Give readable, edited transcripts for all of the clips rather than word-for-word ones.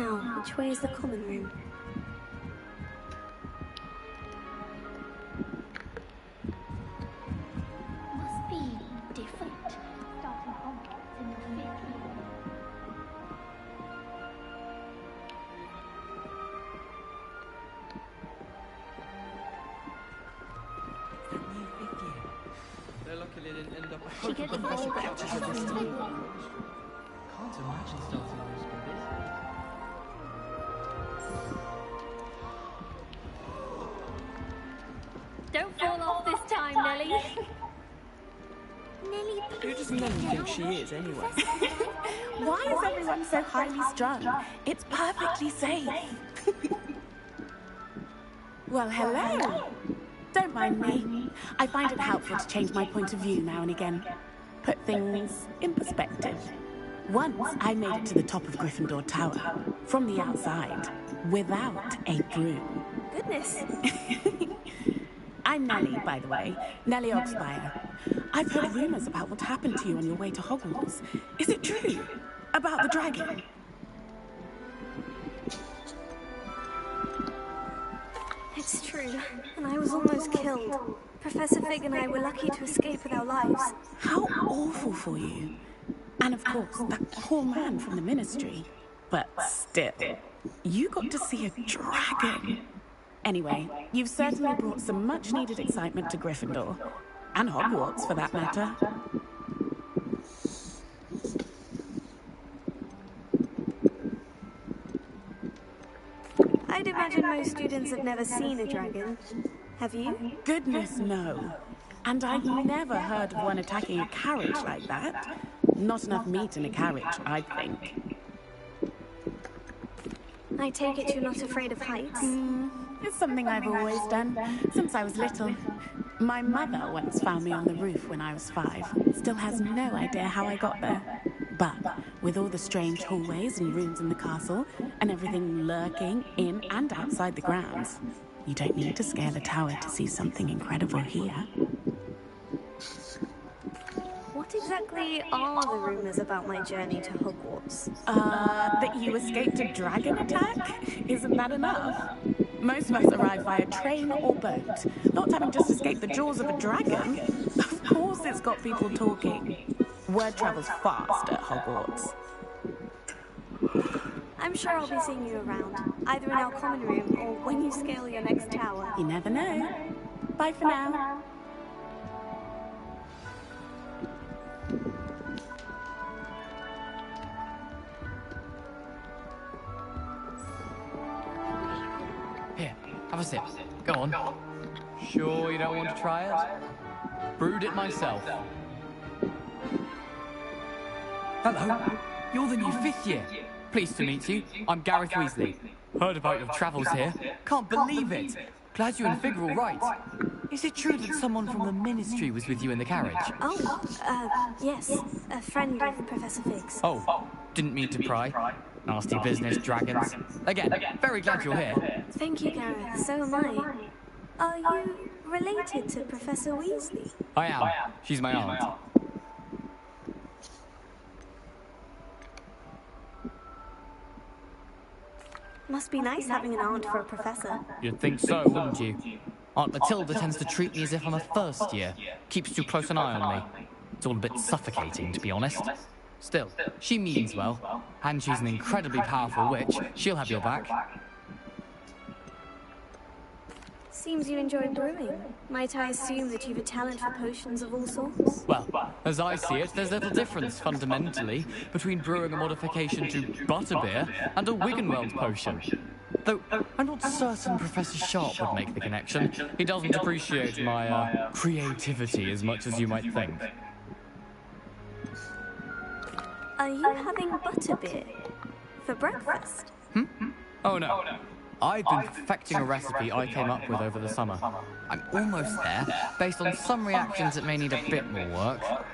Now, which way is the common room? Must be different. Starting Hogwarts in your 5th year. New 5th year. They're lucky they didn't end up. She gets all back to Can't imagine starting a new school business. Don't fall off this time, Nelly. Nelly, Who does Nelly think she is, anyway? Why is everyone so highly strung? It's perfectly safe. Well, hello. Don't mind me. I find it helpful to change my point of view now and again. Put things in perspective. Once I made it to the top of Gryffindor Tower, from the outside, without a broom. goodness. I'm Nelly, by the way. Nelly Oxfire. I've heard rumors about what happened to you on your way to Hogwarts. Is it true? About the dragon? It's true, and I was almost killed. Professor Fig and I were lucky to escape with our lives. How awful for you. And of course, that poor man from the Ministry. But still, you got to see a dragon. Anyway, you've certainly brought some much-needed excitement to Gryffindor. And Hogwarts, for that matter. I'd imagine most students have never seen a dragon. Have you? Goodness, no. And I've never heard of one attacking a carriage like that. Not enough meat in a carriage, I think. I take it you're not afraid of heights. It's something I've always done, since I was little. My mother once found me on the roof when I was 5. Still has no idea how I got there. But with all the strange hallways and rooms in the castle, and everything lurking in and outside the grounds, you don't need to scale a tower to see something incredible here. What exactly are the rumors about my journey to Hogwarts? That you escaped a dragon attack? Isn't that enough? Most of us arrive via train or boat, not having just escaped the jaws of a dragon. Of course it's got people talking. Word travels fast at Hogwarts. I'm sure I'll be seeing you around, either in our common room or when you scale your next tower. You never know. Bye for now. Here, have a sip. Go on. Sure you don't want to try it? Brewed it myself. Hello. You're the new 5th year. Pleased to meet you. I'm Gareth Weasley. Heard about your travels here. Can't believe it. Glad you and Fig are all right. Is it true that someone from the Ministry was with you in the carriage? Yes. A friend of Professor Fig's. Oh, didn't mean to pry. Nasty business, dragons. Again, very glad you're here. Thank you, Gareth. So am I. Are you related to Professor Weasley? I am. She's my aunt. Must be nice having an aunt for a professor. You'd think so, wouldn't you? Aunt Matilda tends to treat me as if I'm a first year. Keeps too close an eye on me. It's all a bit suffocating, to be honest. Still, she means well. And she's an incredibly powerful witch. She'll have your back. Seems you enjoy brewing. Might I assume that you've a talent for potions of all sorts? Well, as I see it, there's little difference, fundamentally, between brewing a modification to butterbeer and a Wiggenweld potion. Though, I'm not certain Professor Sharp would make the connection. He doesn't appreciate my, creativity as much as you might think. Are you having butterbeer for breakfast? Oh no. I've been perfecting a recipe I came up with over the summer. I'm almost there, based on some reactions that may need a bit more work.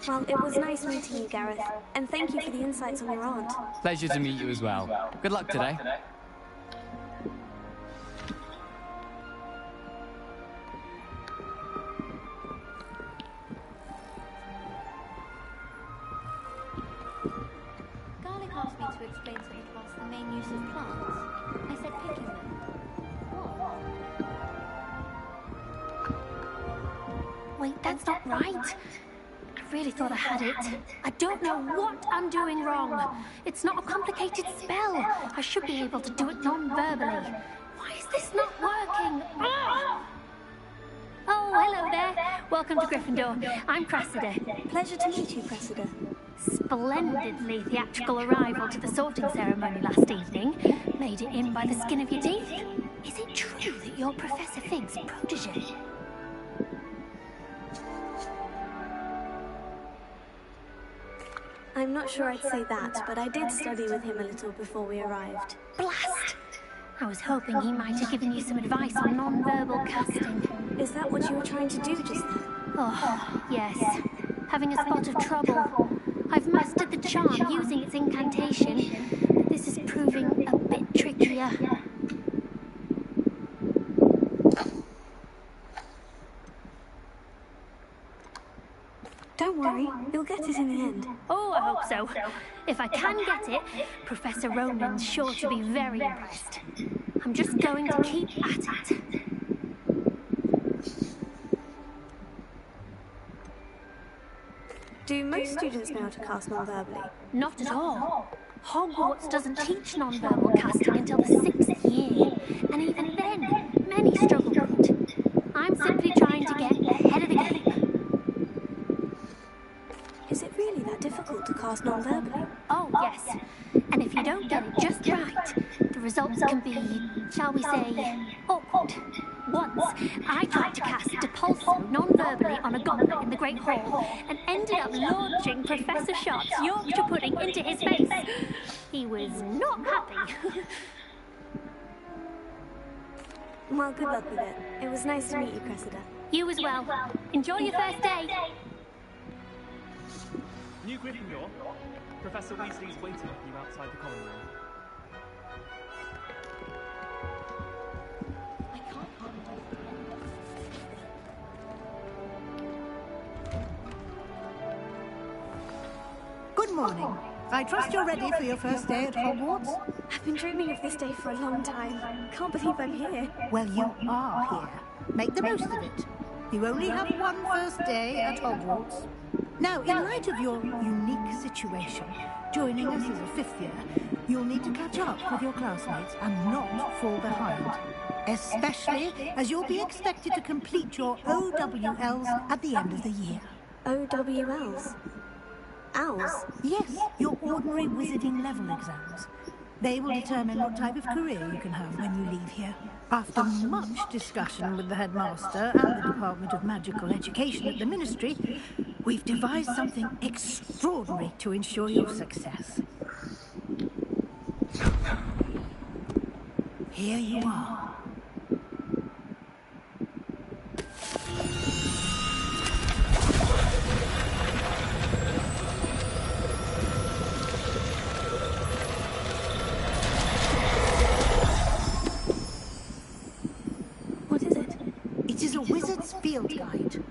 Well, it was nice meeting you, Gareth, and thank you for the insights on your aunt. Pleasure to meet you as well. Good luck today. Garlic asked me to explain That's not right. I really thought I had it. I don't know what I'm doing wrong. It's not a complicated spell. I should be able to do it non-verbally. Why is this not working? Ugh! Oh, hello there. Welcome to Gryffindor. I'm Cressida. Pleasure to meet you, Cressida. Splendidly theatrical arrival to the sorting ceremony last evening. Made it in by the skin of your teeth. Is it true that you're Professor Fig's protege? I'm not sure I'd say that, but I did study with him a little before we arrived. Blast! I was hoping he might have given you some advice on non-verbal casting. Is that what you were trying to do just then? Oh, yes. Having a spot of trouble. I've mastered the charm using its incantation, but this is proving a bit trickier. Don't worry, you'll get it in the end. Oh, I hope so. If I can get it, Professor Ronan's sure to be very impressed. I'm just going to keep at it. Do most students know how to cast non-verbally? Not at all. Hogwarts doesn't teach non-verbal casting until the 6th year, and even then, many struggle with it. I'm simply trying to get ahead of the game. Is it really that difficult to cast non-verbally? Oh, yes. And if you don't get it just right, the results can be, shall we say, awkward. Once, I tried to cast Depulso non-verbally on a goblet in the Great Hall and ended up launching Professor Sharp's Yorkshire pudding into his face. He was not happy. Well, good luck with it. It was nice to meet you, Cressida. You as well. Enjoy your first day. New Gryffindor, Professor Weasley's waiting for you outside the common room. Good morning. I trust you're ready for your first day at Hogwarts? I've been dreaming of this day for a long time. Can't believe I'm here. Well, you are here. Make the most of it. You only have one first day at Hogwarts. Now, in light of your unique situation, joining us as a fifth year, you'll need to catch up with your classmates and not fall behind. Especially as you'll be expected to complete your OWLs at the end of the year. OWLs? Owls? Yes, your ordinary wizarding level exams. They will determine what type of career you can have when you leave here. After much discussion with the headmaster and the Department of Magical Education at the Ministry, we've devised something extraordinary to ensure your success. Here you are. Field guide.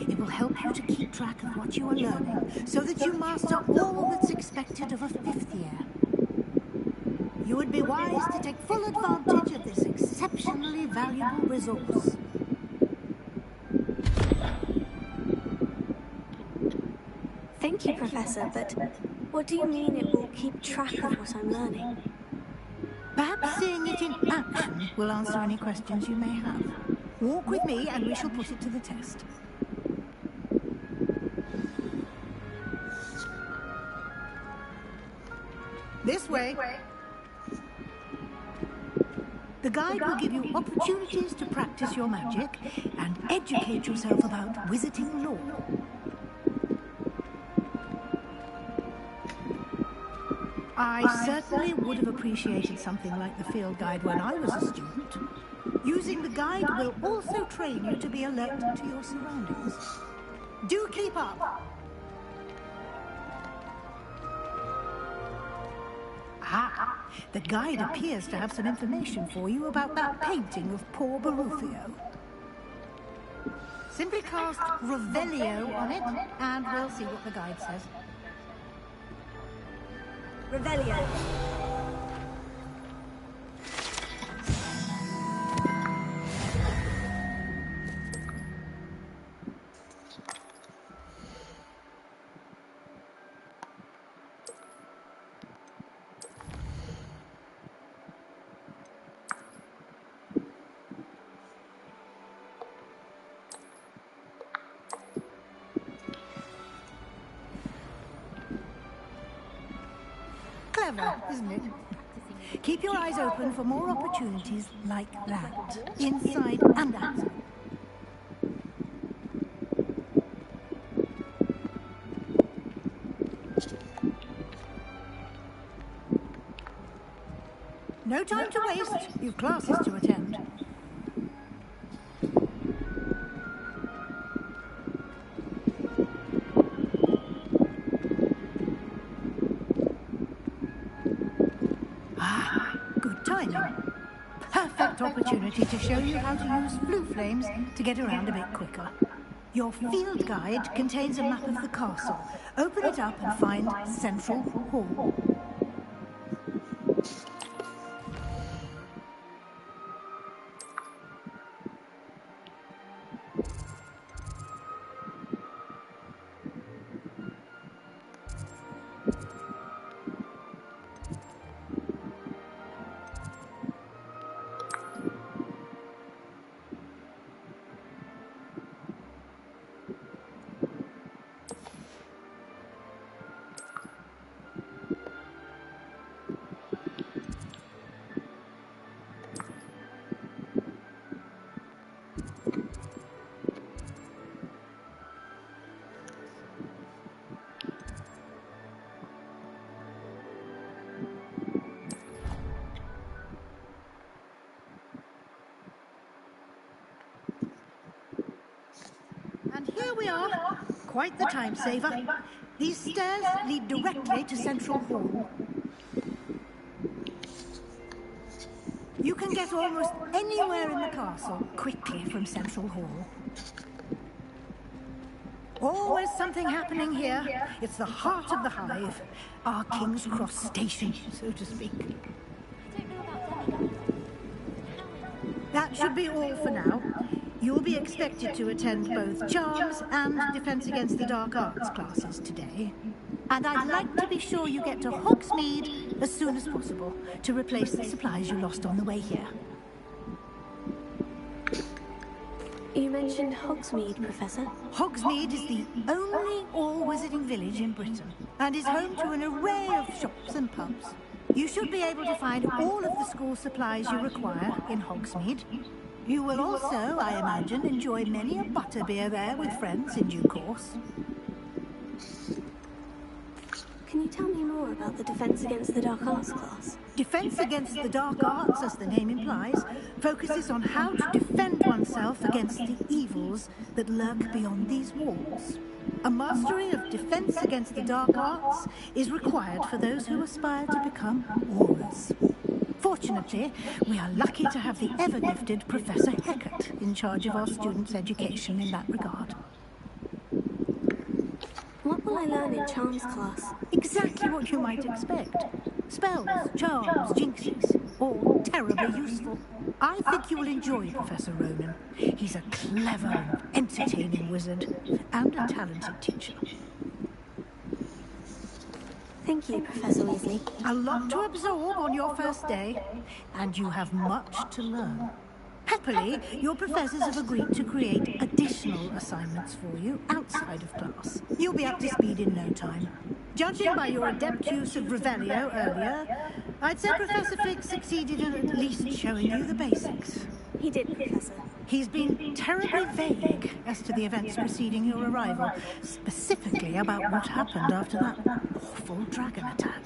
It will help you to keep track of what you are learning so that you master all that's expected of a fifth year. You would be wise to take full advantage of this exceptionally valuable resource. Thank you, Professor, but what do you mean it will keep track of what I'm learning? Perhaps seeing it in action will answer any questions you may have. Walk with me and we shall put it to the test. This way. The guide will give you opportunities to practice your magic and educate yourself about wizarding lore. I certainly would have appreciated something like the field guide when I was a student. Using the guide will also train you to be alert to your surroundings. Do keep up! Ah, the guide appears to have some information for you about that painting of poor Baruffio. Simply cast Revelio on it, and we'll see what the guide says. Revelio. Clever, isn't it? Keep your eyes open for more opportunities like that, inside and outside. No time to waste. You've classes to attend. Good timing. Perfect opportunity to show you how to use blue flames to get around a bit quicker. Your field guide contains a map of the castle. Open it up and find Central Hall. And here we are. Quite the time saver. These stairs lead directly to Central Hall. You can get almost anywhere in the castle quickly from Central Hall. Always something happening here. It's the heart of the hive. Our King's Cross station, so to speak. That should be all for now. You'll be expected to attend both Charms and Defense Against the Dark Arts classes today. And I'd like to be sure you get to Hogsmeade as soon as possible to replace the supplies you lost on the way here. You mentioned Hogsmeade, Professor. Hogsmeade is the only all-wizarding village in Britain and is home to an array of shops and pubs. You should be able to find all of the school supplies you require in Hogsmeade. You will also, I imagine, enjoy many a butterbeer there with friends in due course. Can you tell me more about the Defense Against the Dark Arts class? Defense Against the Dark Arts, as the name implies, focuses on how to defend oneself against the evils that lurk beyond these walls. A mastery of Defense Against the Dark Arts is required for those who aspire to become Aurors. Fortunately, we are lucky to have the ever-gifted Professor Hecat in charge of our students' education in that regard. What will I learn in Charms class? Exactly what you might expect. Spells, charms, jinxes, all terribly useful. I think you will enjoy Professor Ronen. He's a clever and entertaining wizard, and a talented teacher. Thank you, Professor Weasley. A lot to absorb on your first day, and you have much to learn. Happily, your professors have agreed to create additional assignments for you outside of class. You'll be up to speed in no time. Judging by your adept use of Revelio earlier, I'd say Professor Fig succeeded in at least showing you the basics. He did, Professor. He's been terribly vague as to the events preceding your arrival, specifically about what happened after that awful dragon attack.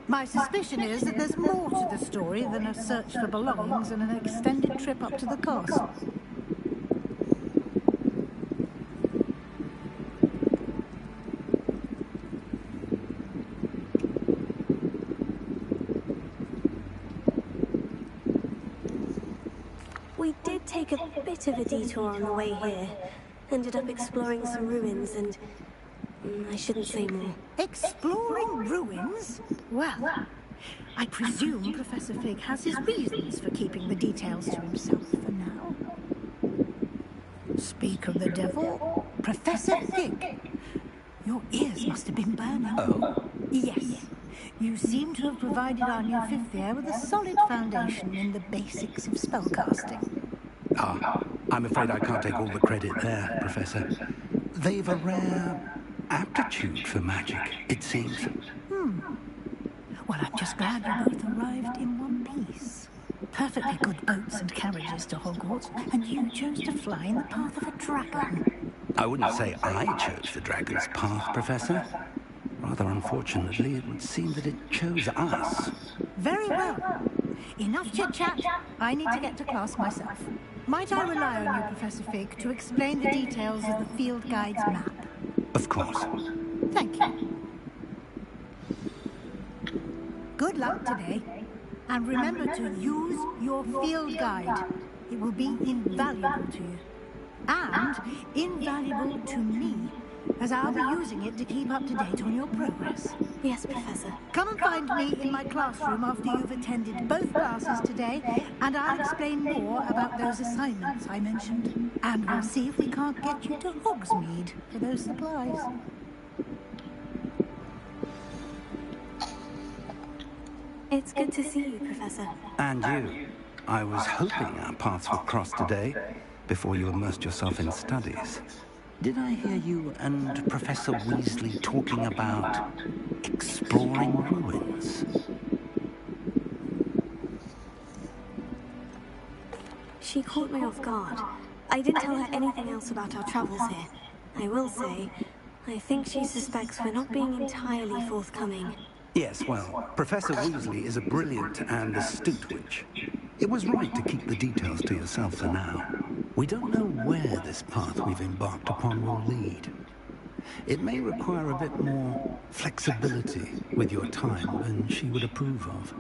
My suspicion is that there's more to the story than a search for belongings and an extended trip up to the castle. We did take a bit of a detour on the way here. Ended up exploring some ruins and... I shouldn't say more. Exploring ruins? Well, I presume Professor Fig has his reasons for keeping the details to himself for now. Speak of the devil, Professor Fig. Your ears must have been burning. Oh? Yes. You seem to have provided our new fifth year with a solid foundation in the basics of spellcasting. Ah, I'm afraid I can't take all the credit there, Professor. They've a rare aptitude for magic, it seems. Well, I'm just glad you both arrived in one piece. Perfectly good boats and carriages to Hogwarts, and you chose to fly in the path of a dragon. I wouldn't say I chose the dragon's path, Professor. Rather unfortunately, it would seem that it chose us. Very well. Enough chit-chat. I need to get to class myself. Might I rely on you, Professor Fig, to explain the details of the field guide's map? Of course. Thank you. Good luck today. And remember to use your field guide. It will be invaluable to you. And invaluable to me, as I'll be using it to keep up to date on your progress. Yes, Professor. Come and find me in my classroom after you've attended both classes today, and I'll explain more about those assignments I mentioned. And we'll see if we can't get you to Hogsmeade for those supplies. It's good to see you, Professor. And you. I was hoping our paths would cross today, before you immersed yourself in studies. Did I hear you and Professor Weasley talking about exploring ruins? She caught me off guard. I didn't tell her anything else about our travels here. I will say, I think she suspects we're not being entirely forthcoming. Yes, well, Professor Weasley is a brilliant and astute witch. It was right to keep the details to yourself for now. We don't know where this path we've embarked upon will lead. It may require a bit more flexibility with your time than she would approve of.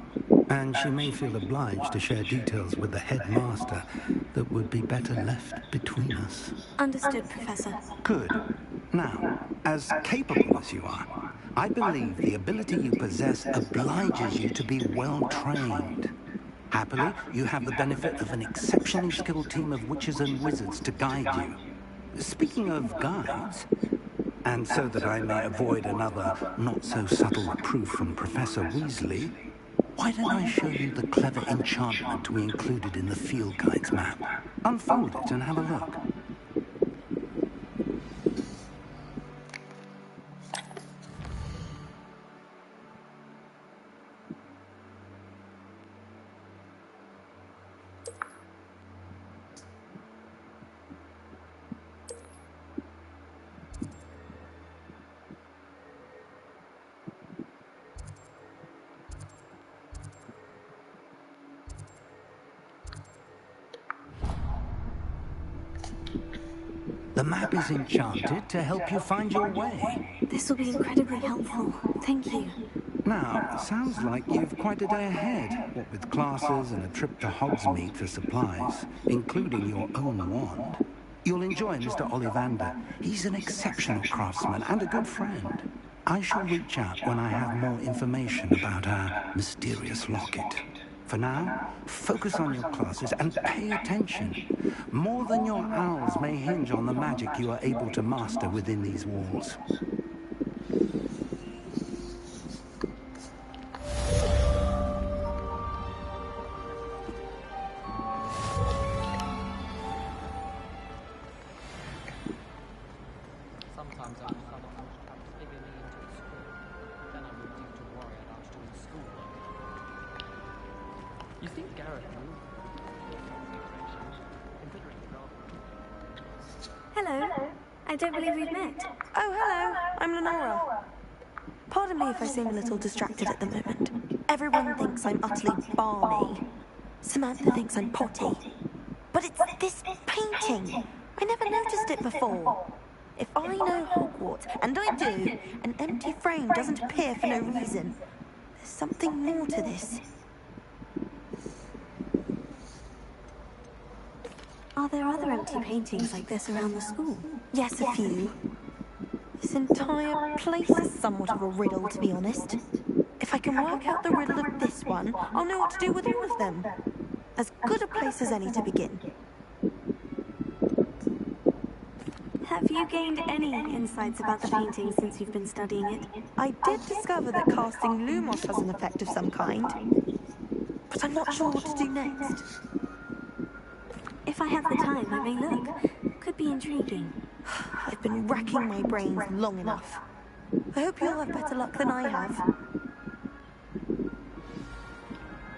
And she may feel obliged to share details with the headmaster that would be better left between us. Understood, Professor. Good. Now, as capable as you are, I believe the ability you possess obliges you to be well trained. Happily, you have the benefit of an exceptionally skilled team of witches and wizards to guide you. Speaking of guides, and so that I may avoid another not-so-subtle reproof from Professor Weasley, why don't I show you the clever enchantment we included in the field guide's map? Unfold it and have a look. The map is enchanted to help you find your way. This will be incredibly helpful. Thank you. Now, sounds like you've quite a day ahead, what with classes and a trip to Hogsmeade for supplies, including your own wand. You'll enjoy Mr. Ollivander. He's an exceptional craftsman and a good friend. I shall reach out when I have more information about our mysterious locket. For now, focus on your classes and pay attention. More than your owls may hinge on the magic you are able to master within these walls. Sometimes I felt like I was perhaps bigger me into the school. Then I moved into to worry about doing schoolwork. You think Garrett knew? Hello. I don't believe we've met. Oh, hello. I'm Lenora. Pardon me if I seem a little distracted at the moment. Everyone thinks I'm utterly balmy. Samantha thinks I'm potty. But it's this painting. I never noticed it before. If I know Hogwarts, and I do, an empty frame doesn't appear for no reason. There's something more to this. Are there other empty paintings like this around the school? Yes, a few. This entire place is somewhat of a riddle, to be honest. If I can work out the riddle of this one, I'll know what to do with all of them. As good a place as any to begin. Have you gained any insights about the painting since you've been studying it? I did discover that casting Lumos has an effect of some kind. But I'm not sure what to do next. If I have the time, I may look. Could be intriguing. I've been racking my brains long enough. I hope you'll have better luck than I have.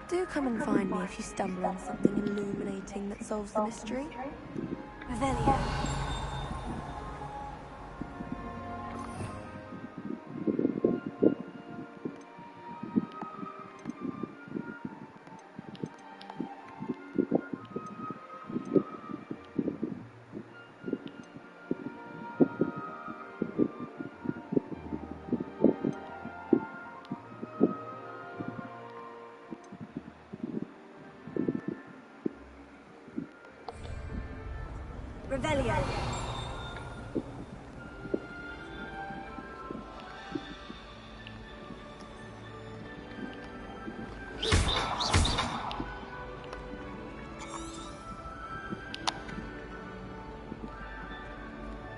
Do come and find me if you stumble on something illuminating that solves the mystery. Revelio. Revelio.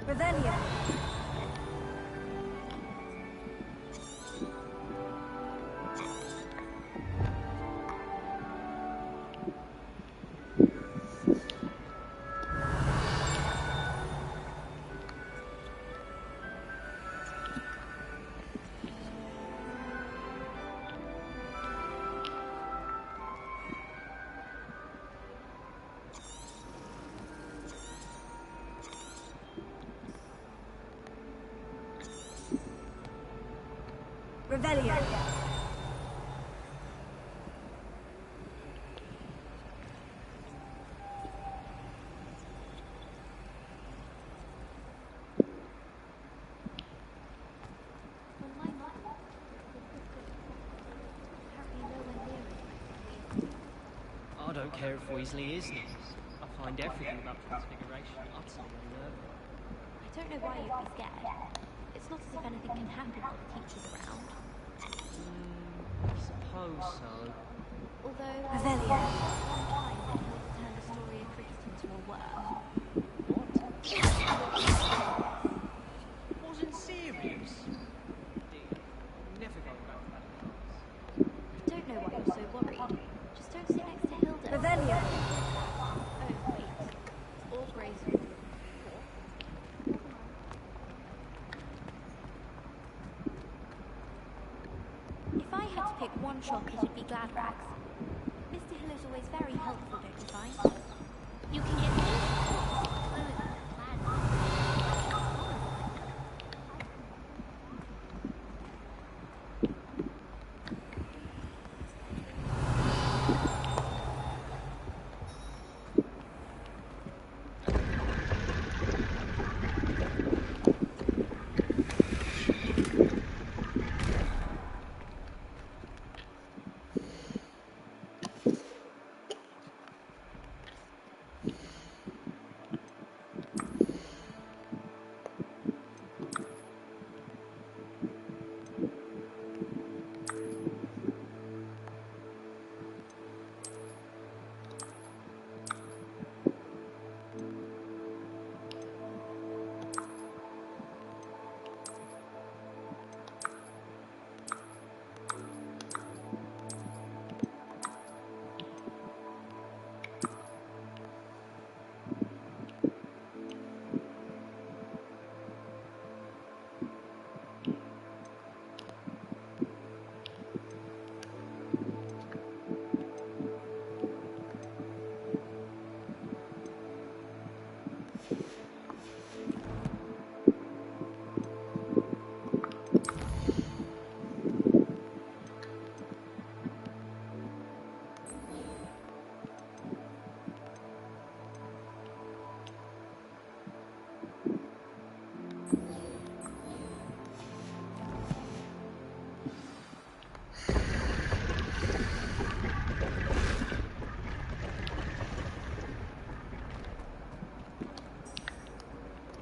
Revelio. Revelio. I don't care if Weasley is nice. I find everything about Transfiguration utterly unnerving. I don't know why you'd be scared. It's not as if anything can happen while the teacher's around. I suppose so. Although, Revelio. one time they turned the story of cricket into a worm. Wasn't serious? Dear, I'm never going back to that class. I don't know why you're so worried. Just don't sit next to Hilda. Revelio. Oh, wait. Or Grayson. If I had to pick one shop, it'd be Gladrags. Mr. Hill is always very helpful, don't you find? You can get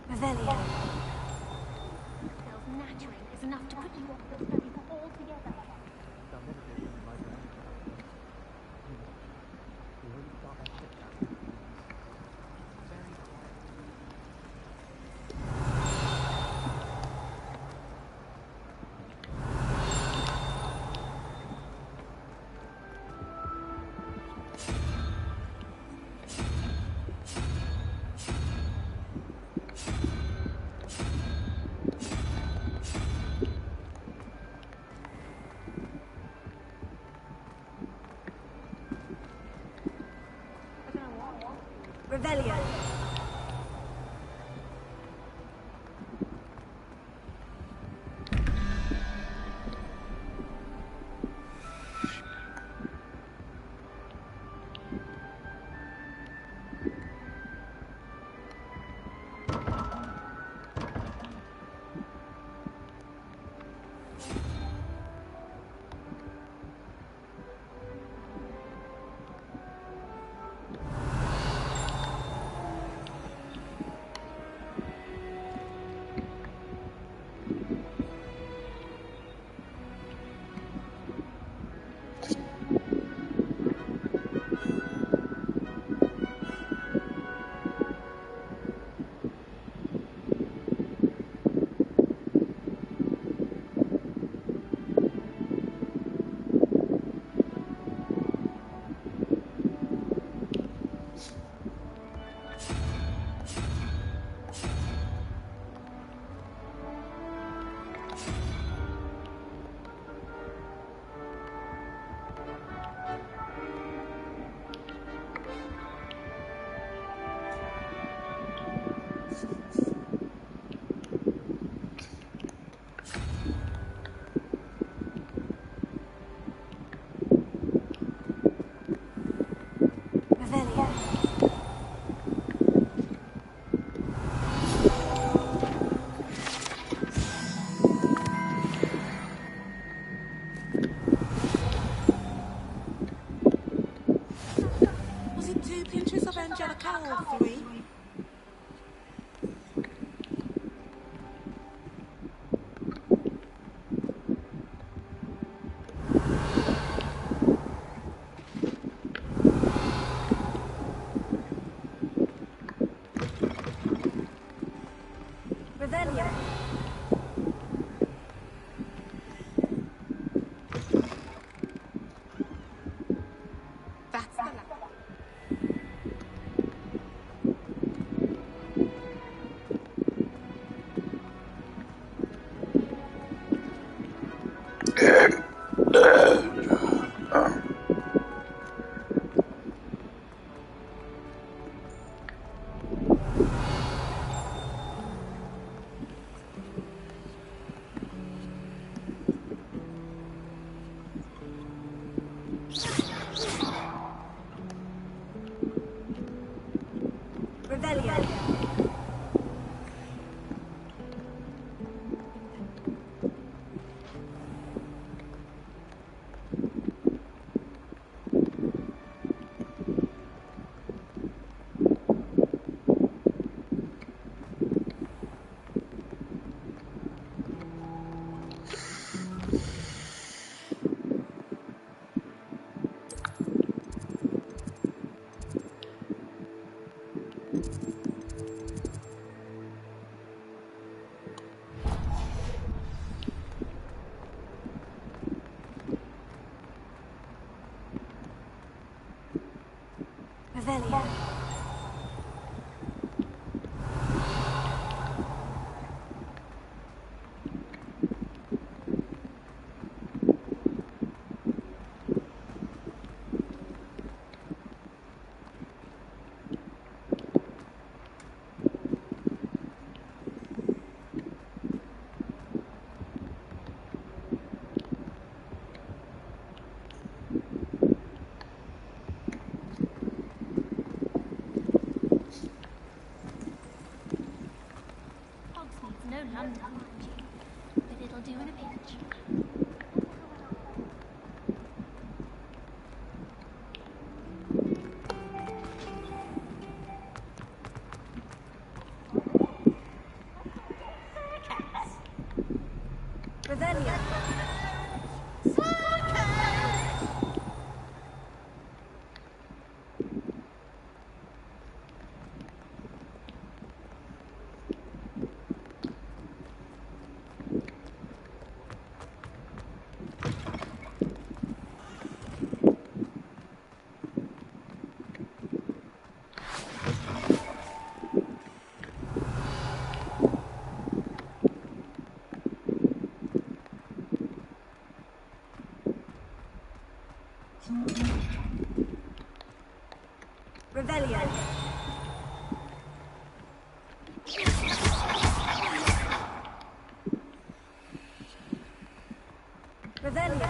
Revelio. Self-nattering is enough to put you off the studies altogether. Revelio. Was it 2 pinches of Angelica or 3? Revelio. That's the last. Revelio. Revelio. Hogsmeade's no London, mind you, but it'll do in a pinch. Revelio. Revelio.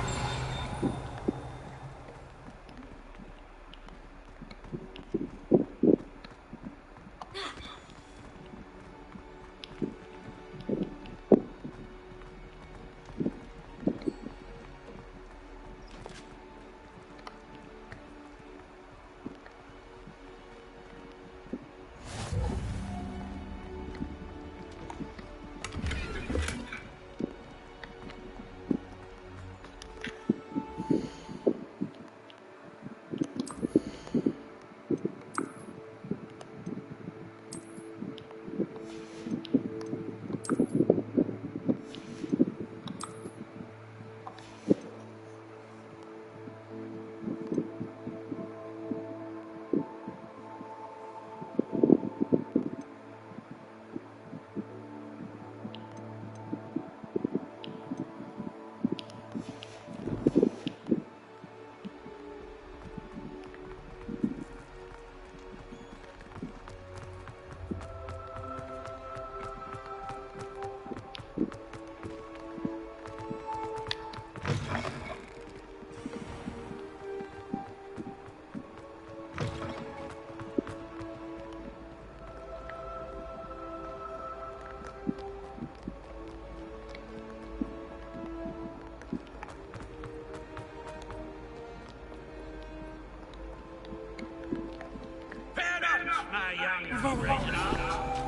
My young prisoner,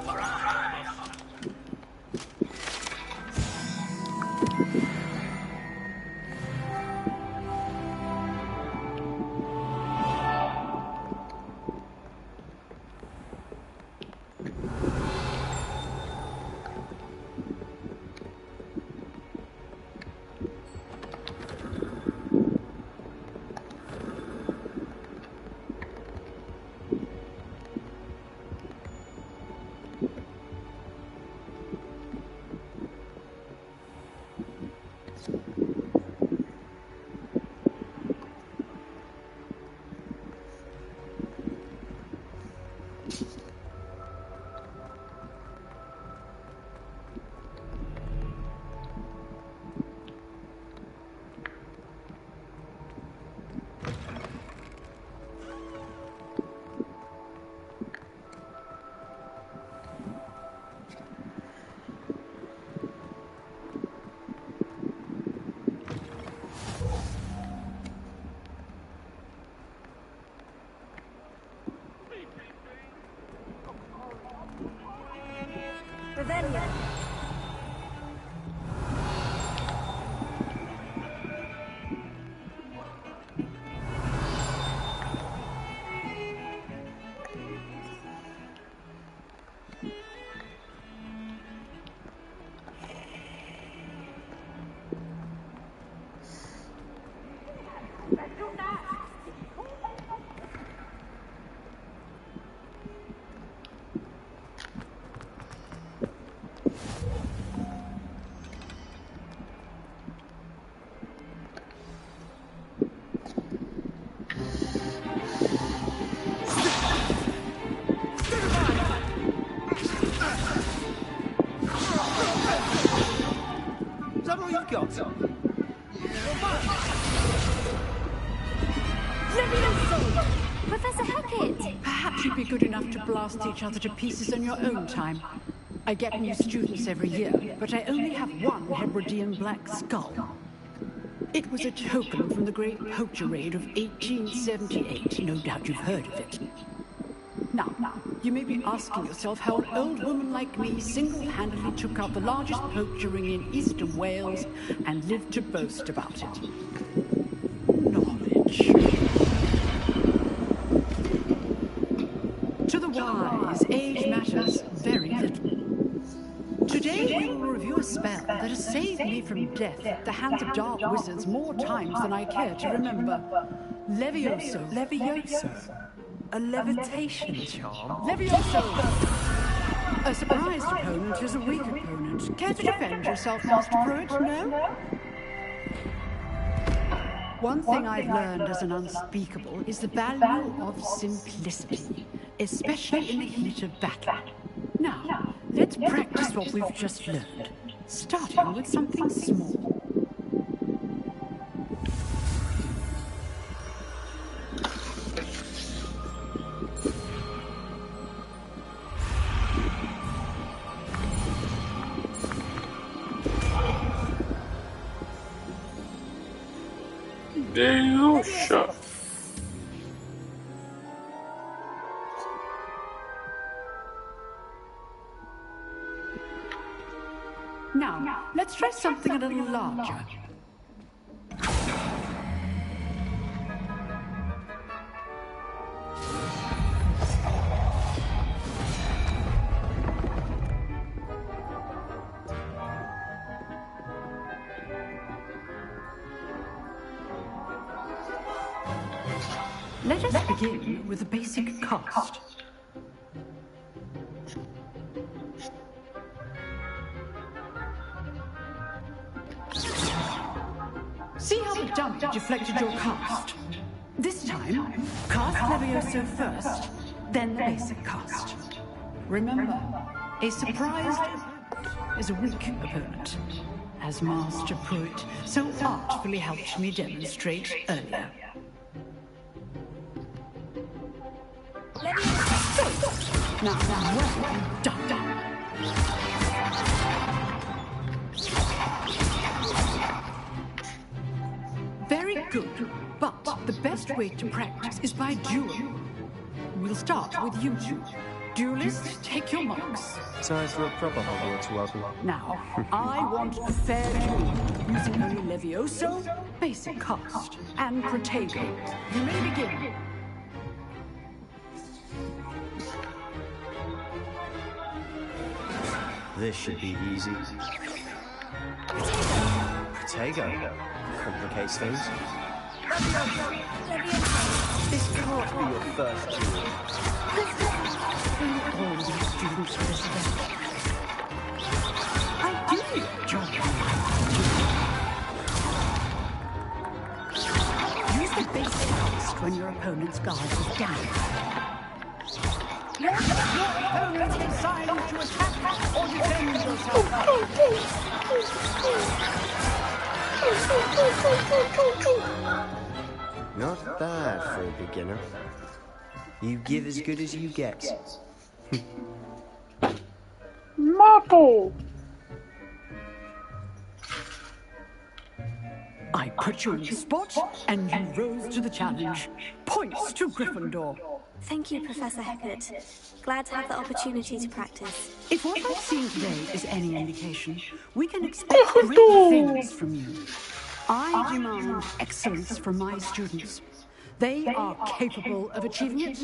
for I Revelio. Is that all you've got? Professor Hackett! Perhaps you'd be good enough to blast each other to pieces in your own time. I get new students every year, but I only have one Hebridean black skull. It was a token from the great poacher raid of 1878. No doubt you've heard of it. Now, you may be asking yourself how an old woman like me single-handedly took out the largest poacher ring in eastern Wales and lived to boast about it. Knowledge. To the wise, age matters very little. Today we will review a spell that has saved me from death at the hands of dark wizards more times than I care to remember. Levioso. Levioso? A levitation charm? Levioso! A surprised opponent is a weak opponent. Care to defend yourself, Master Pruitt? No? One thing I've learned as an unspeakable is the value of simplicity, especially in the heat of battle. Now, let's practice what we've just learned, starting with something small. Deusha. Now, let's try something a little larger. Let us begin with a basic cast. See how the dummy deflected your cast? This time, cast Levioso first, then the basic cast. Remember, a surprised opponent is a weak opponent, as Master Pruitt so artfully helped me demonstrate earlier. Now, well done. Very good, but the best way to practice is by duel. We'll start with you two. Duelists, take your marks. Time for a proper Hogwarts welcome. Now, I want a fair duel using only Levioso, basic cast, and Protego. You may begin. This should be easy. Protego complicates things. This can't be your first duel. All these students for this event. I do enjoy it. Use the basic cast when your opponent's guard is down. Your opponent can sign to attack or defend yourself. Not bad for a beginner. You give as good as you get. Mato. I put you in the spot, and you rose to the challenge. Points to Gryffindor. Thank you, Professor Hecat. Glad to have the opportunity to practice. If what I've seen today is any indication, we can expect great things from you. I demand excellence from my students. They are capable of achieving it,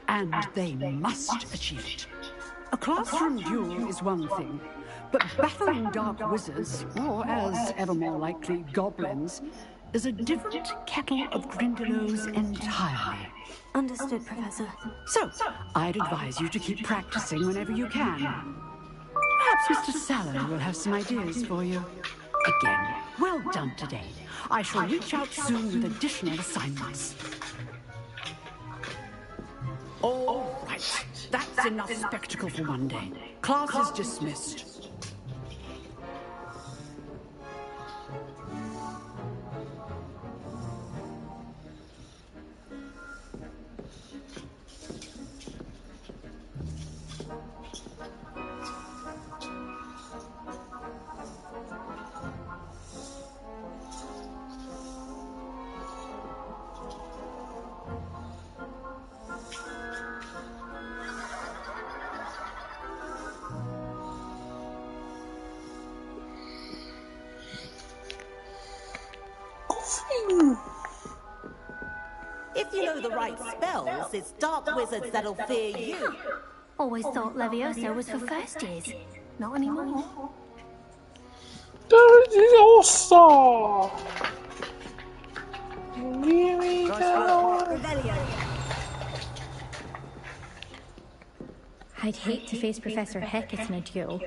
and they must achieve it. A classroom duel is one thing, but battling dark wizards, or as ever more likely, goblins, is a different kettle of Grindylows entirely. Understood, Professor. So, I'd advise you to keep practicing whenever you can. Perhaps Mr. Sallow will have some ideas for you. Again, well done today. I shall reach out soon with additional assignments. All right, that's enough spectacle for one day. Class is dismissed. If you know the right spells, it's dark wizards that'll fear you. Always thought Levioso was for first years. Not anymore. Leviosa! Give me I'd hate to face Professor Hecat in a duel.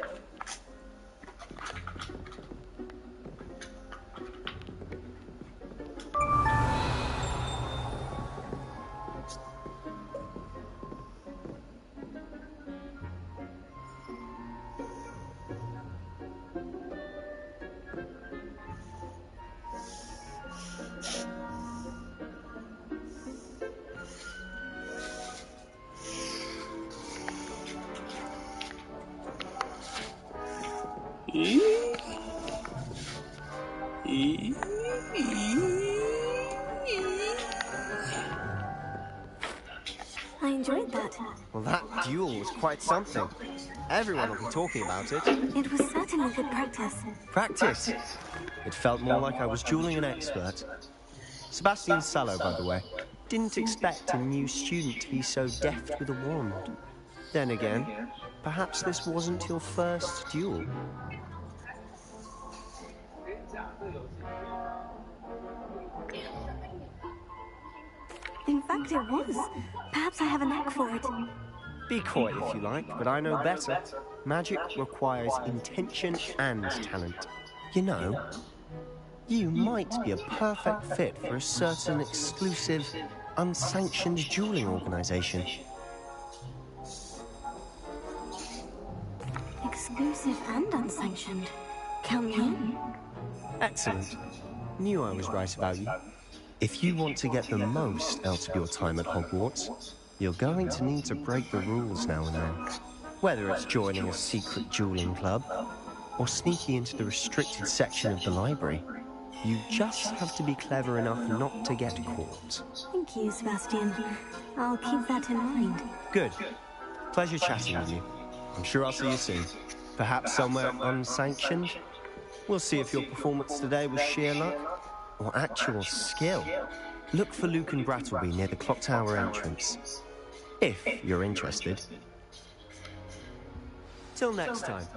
Well, that duel was quite something. Everyone will be talking about it. It was certainly good practice. Practice? It felt more like I was dueling an expert. Sebastian Sallow, by the way. Didn't expect a new student to be so deft with a wand. Then again, perhaps this wasn't your first duel. In fact, it was. Perhaps I have a knack for it. Be coy if you like, but I know better. Magic requires intention and talent. You know, you might be a perfect fit for a certain exclusive, unsanctioned dueling organization. Exclusive and unsanctioned. Count me in. Excellent. Knew I was right about you. If you want to get the most out of your time at Hogwarts, you're going to need to break the rules now and then. Whether it's joining a secret dueling club, or sneaking into the restricted section of the library, you just have to be clever enough not to get caught. Thank you, Sebastian. I'll keep that in mind. Good. Pleasure chatting with you. I'm sure I'll see you soon. Perhaps somewhere unsanctioned? We'll see if your performance today was sheer luck or actual skill. Look for Luke and Brattleby near the Clock Tower entrance. If you're interested. Till next time.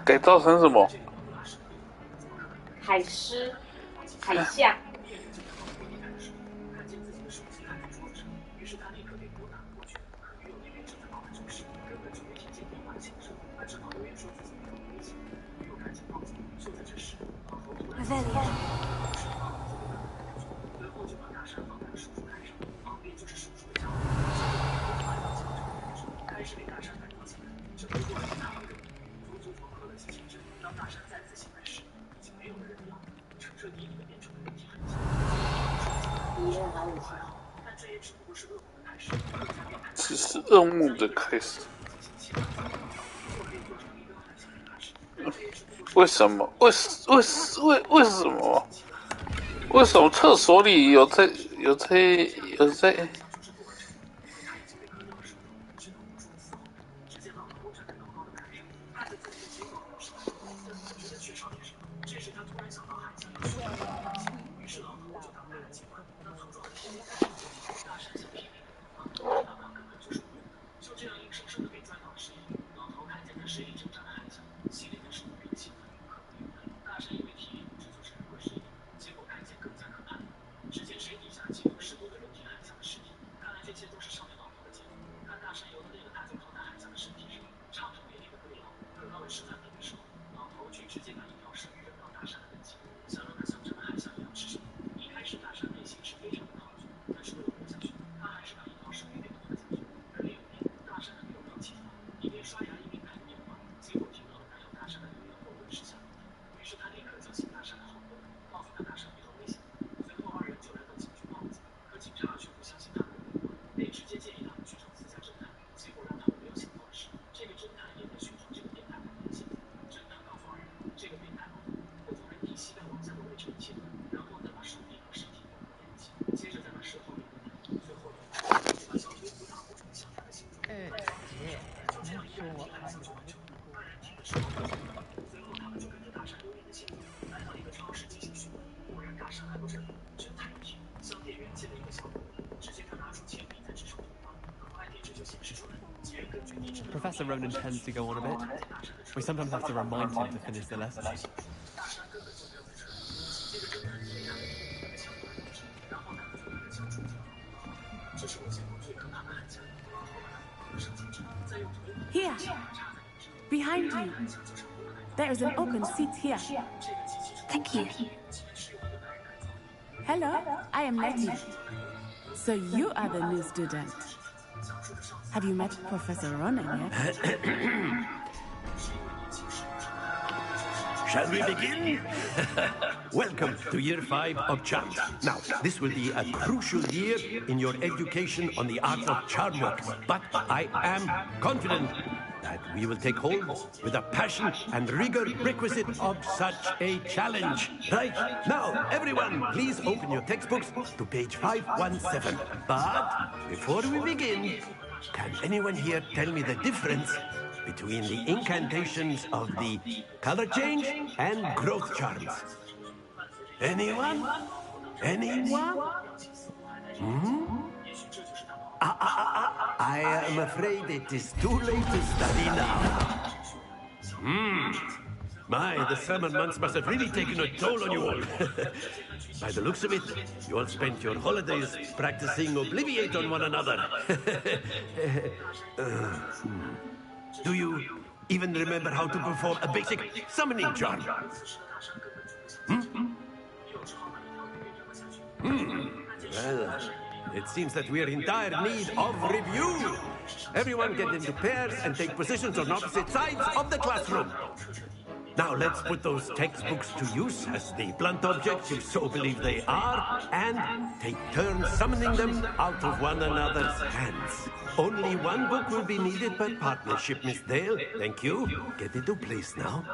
改造成什么？海狮、海象。只是噩梦的开始。为什么？为什么？为什么厕所里有在？ Professor Ronan tends to go on a bit. We sometimes have to remind him to finish the lesson. Here, behind you. There is an open seat here. Thank you. Hello, I am Letty. So you are the new student. Have you met Professor Ronan yet? Shall we begin? Welcome to Year 5 of Charms. Now, this will be a crucial year in your education on the art of charm work, but I am confident that we will take hold with the passion and rigor requisite of such a challenge. Right, now, everyone, please open your textbooks to page 517. But before we begin, can anyone here tell me the difference between the incantations of the color change and growth charms? Anyone? Anyone? I am afraid it is too late to study now. My, the summer months must have really taken a toll on you all. By the looks of it, you all spent your holidays practicing Obliviate on one another. Do you even remember how to perform a basic summoning charm? Well, it seems that we are in dire need of review. Everyone get into pairs and take positions on opposite sides of the classroom. Now let's put those textbooks to use as the blunt objects you so believe they are, and take turns summoning them out of one another's hands. Only one book will be needed by partnership, Miss Dale. Thank you. Get into place now.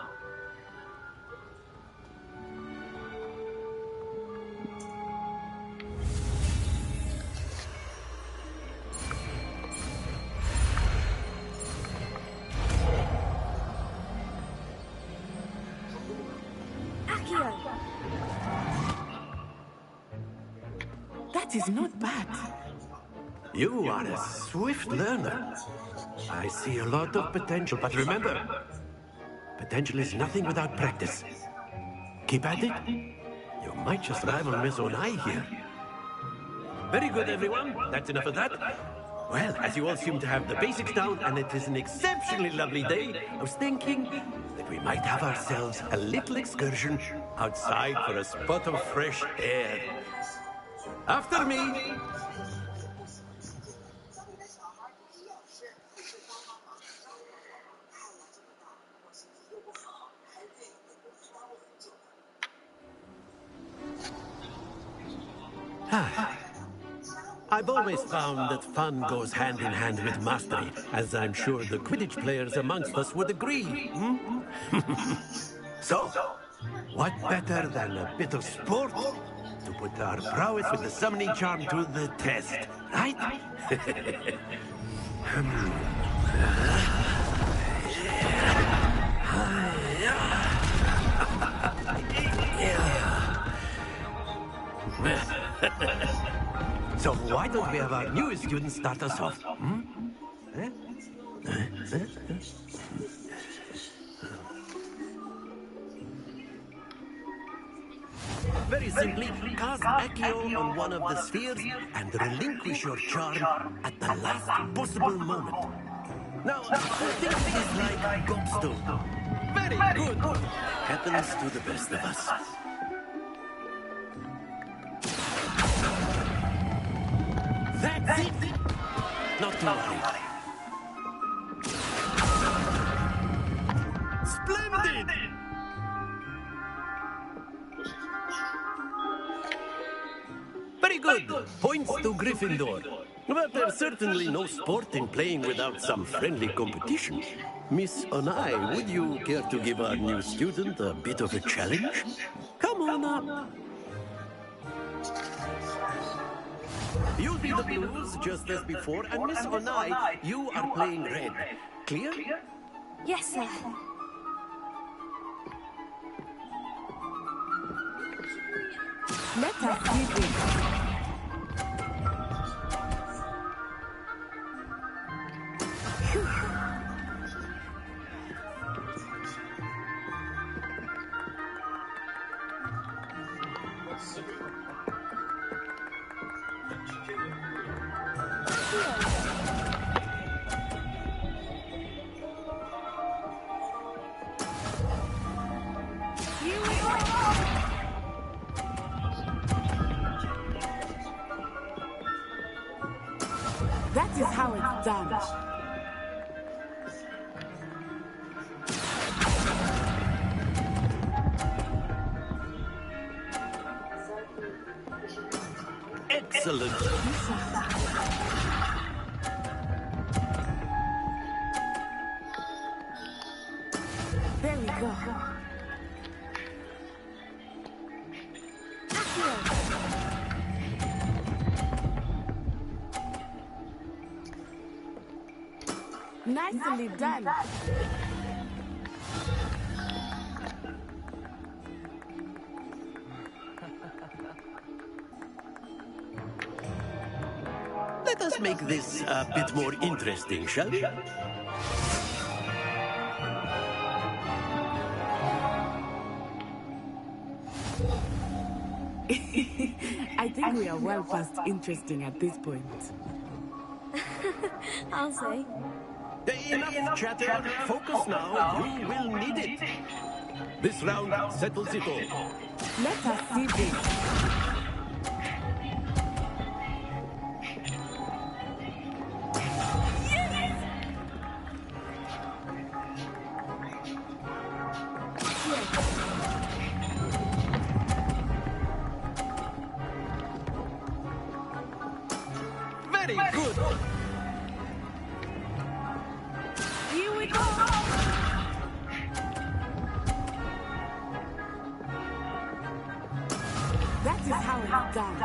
That is not bad. You are a swift learner. I see a lot of potential, but remember, potential is nothing without practice. Keep at it. You might just rival Miss Onai here. Very good, everyone. That's enough of that. Well, as you all seem to have the basics down, and it is an exceptionally lovely day, I was thinking that we might have ourselves a little excursion outside for a spot of fresh air. After me! I've always found that fun goes hand in hand with mastery, as I'm sure the Quidditch players amongst us would agree. So, what better than a bit of sport to put our prowess with the summoning charm to the test, right? So why don't we have our newest student start us off? Very simply, cast Accio on one of the spheres and relinquish your charm at the last possible moment. Now, think of this like gobstone. Very good. Happens to the best of us. That's it. Not to worry. Splendid. Very good. Points to Gryffindor. But there's certainly no sport in playing without some friendly competition. Miss Onai, would you care to give our new student a bit of a challenge? Come on up. You'll be the blues just as before, and Miss Onai, you are playing red. Clear? Yes, sir. Let us see this. That is how it's done. Excellent. There we go. Nicely done. Let us make this a bit more interesting, shall we? I think we are well past interesting at this point. I'll say. Enough chatter. Focus now. You will need it. This round settles it all. Let us see this. Very good. Here we go. That is how it's done.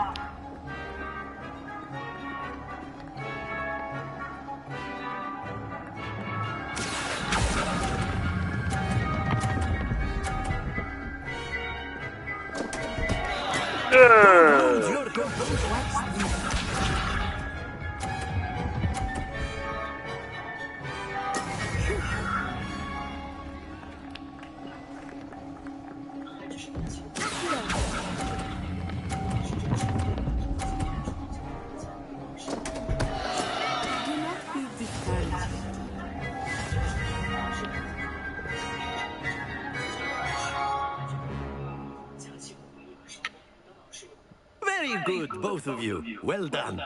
Very good, both of you. Well done.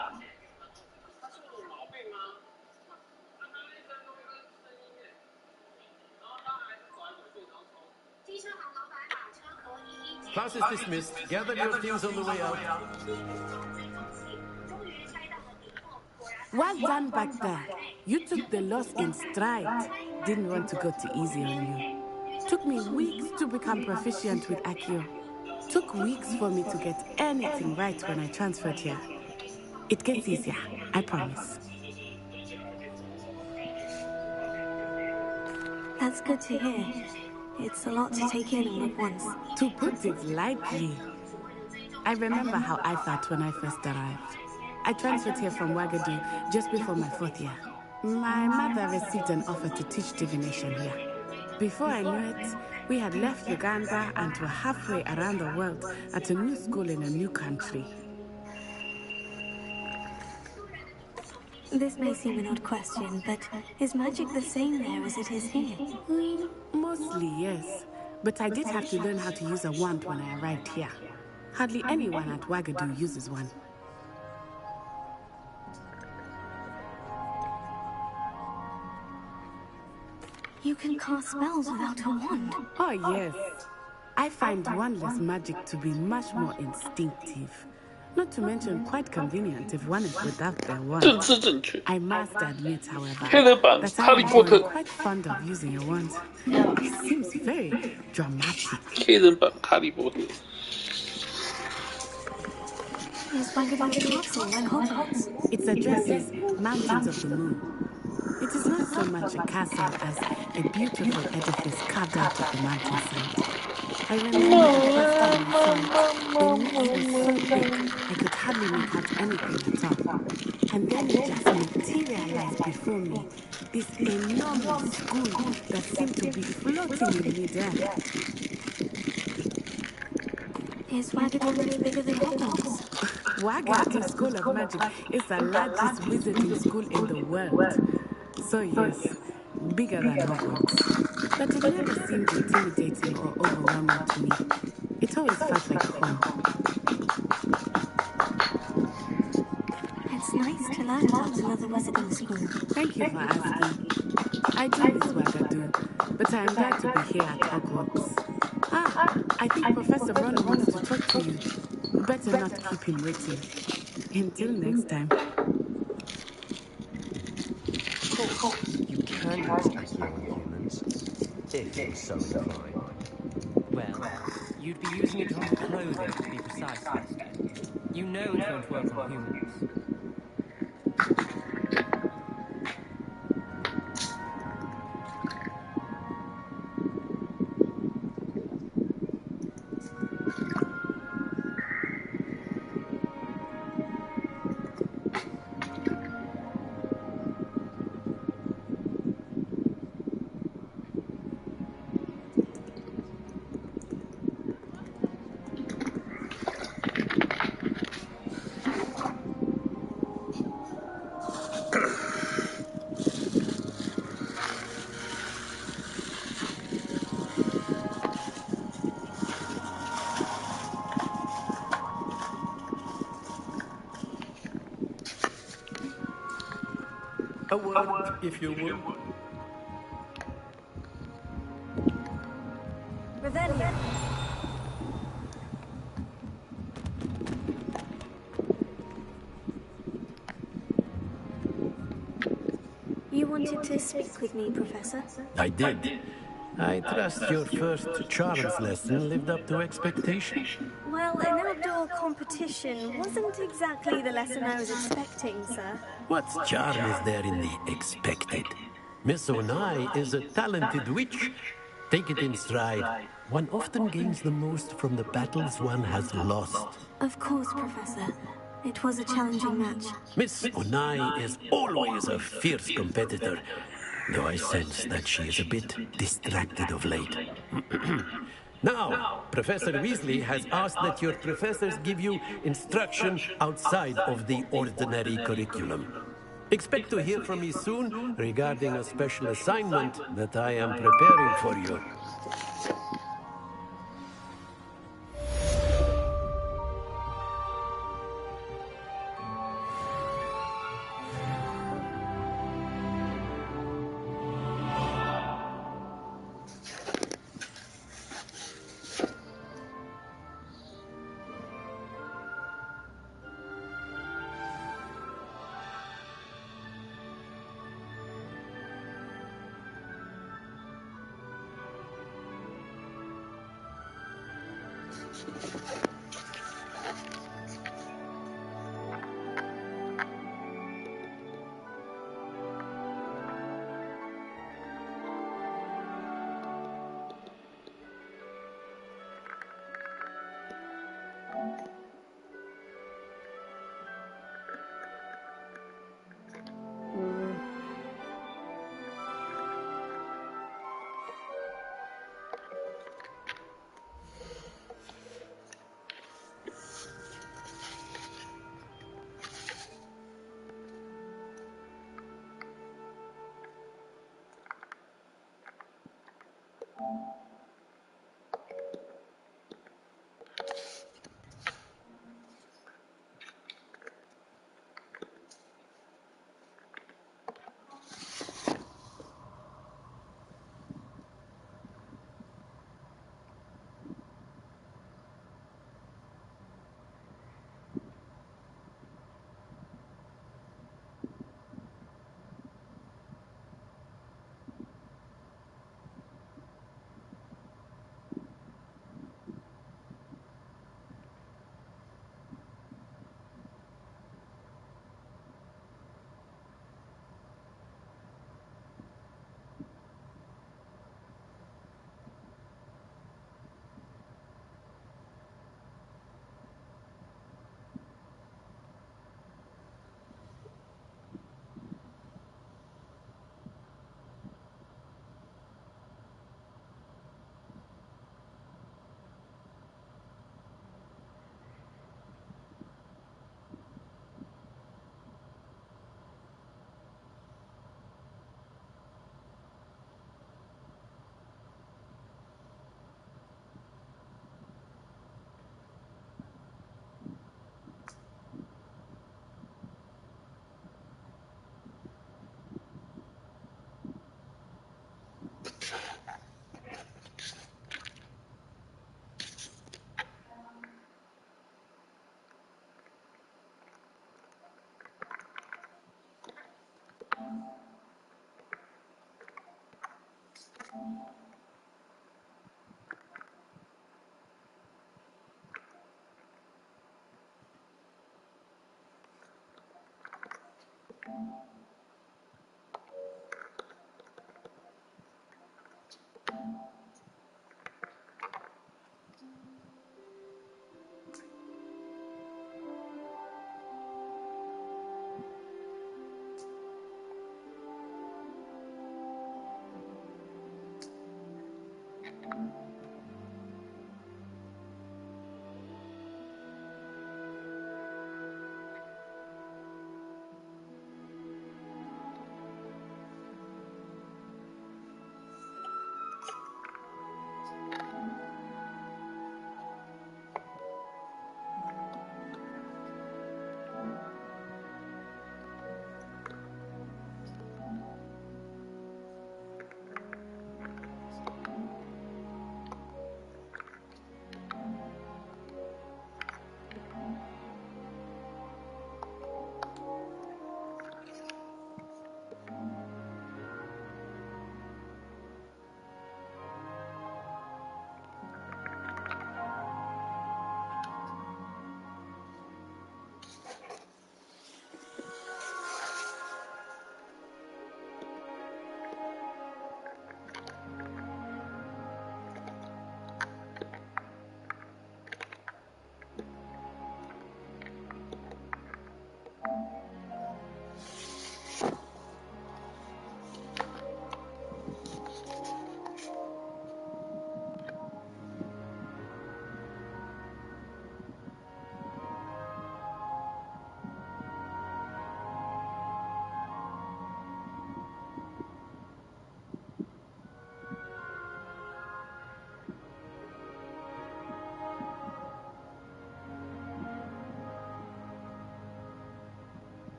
Class is dismissed. Gather your things on the way out. Well done back there. You took the loss in stride. Didn't want to go too easy on you. Took me weeks to become proficient with Accio. Took weeks for me to get anything right when I transferred here. It gets easier, I promise. That's good to hear. It's a lot to take in all at once. To put it lightly, I remember how I felt when I first arrived. I transferred here from Wagadu just before my 4th year. My mother received an offer to teach divination here. Before I knew it, we had left Uganda and were halfway around the world at a new school in a new country. This may seem an odd question, but is magic the same there as it is here? Mostly, yes. But I did have to learn how to use a wand when I arrived here. Hardly anyone at Wagadu uses one. You can cast spells without a wand. Oh, yes. I find wandless magic to be much more instinctive. Not to mention quite convenient if one is without their wand. I must admit, however, that I am quite fond of using a wand. It seems very dramatic. Is Wagadu Castle like Hogwarts? Its address is Mountains of the Moon. It is not so much a castle as a beautiful edifice carved out of the mountainside. I remember the first time I saw it, the nest was so big I could hardly make out anything at all. And then it just materialized before me, this enormous school that seemed to be floating in midair. Is Wagadu much bigger than Hogwarts? Wagadu School of Magic is the largest wizarding school in the world. So yes, bigger than Hogwarts. But it never seemed intimidating or overwhelming to me. It always felt like home. It's nice to learn about another wizarding school. Thank you for asking. I do miss Wagadu, but I am glad to be here at Hogwarts. I think Professor Ronen wants to talk to you. Better not keep him waiting. Until next time. You can use Accio on humans, if you're so inclined. Well, you'd be using it on clothing, to be precise, Master. You know it won't work on humans. A word, if you will. Revelio. You wanted to speak with me, Professor? I did. I trust your first charms lesson lived up to expectation. Well, an outdoor competition wasn't exactly the lesson I was expecting, sir. What charm is there in the expected? Miss Onai is a talented witch. Take it in stride. One often gains the most from the battles one has lost. Of course, Professor. It was a challenging match. Miss Onai is always a fierce competitor, though I sense that she is a bit distracted of late. Now, Professor Weasley has asked that your professors give you instruction outside of the ordinary curriculum. Expect to hear from me soon regarding a special assignment that I am preparing for you.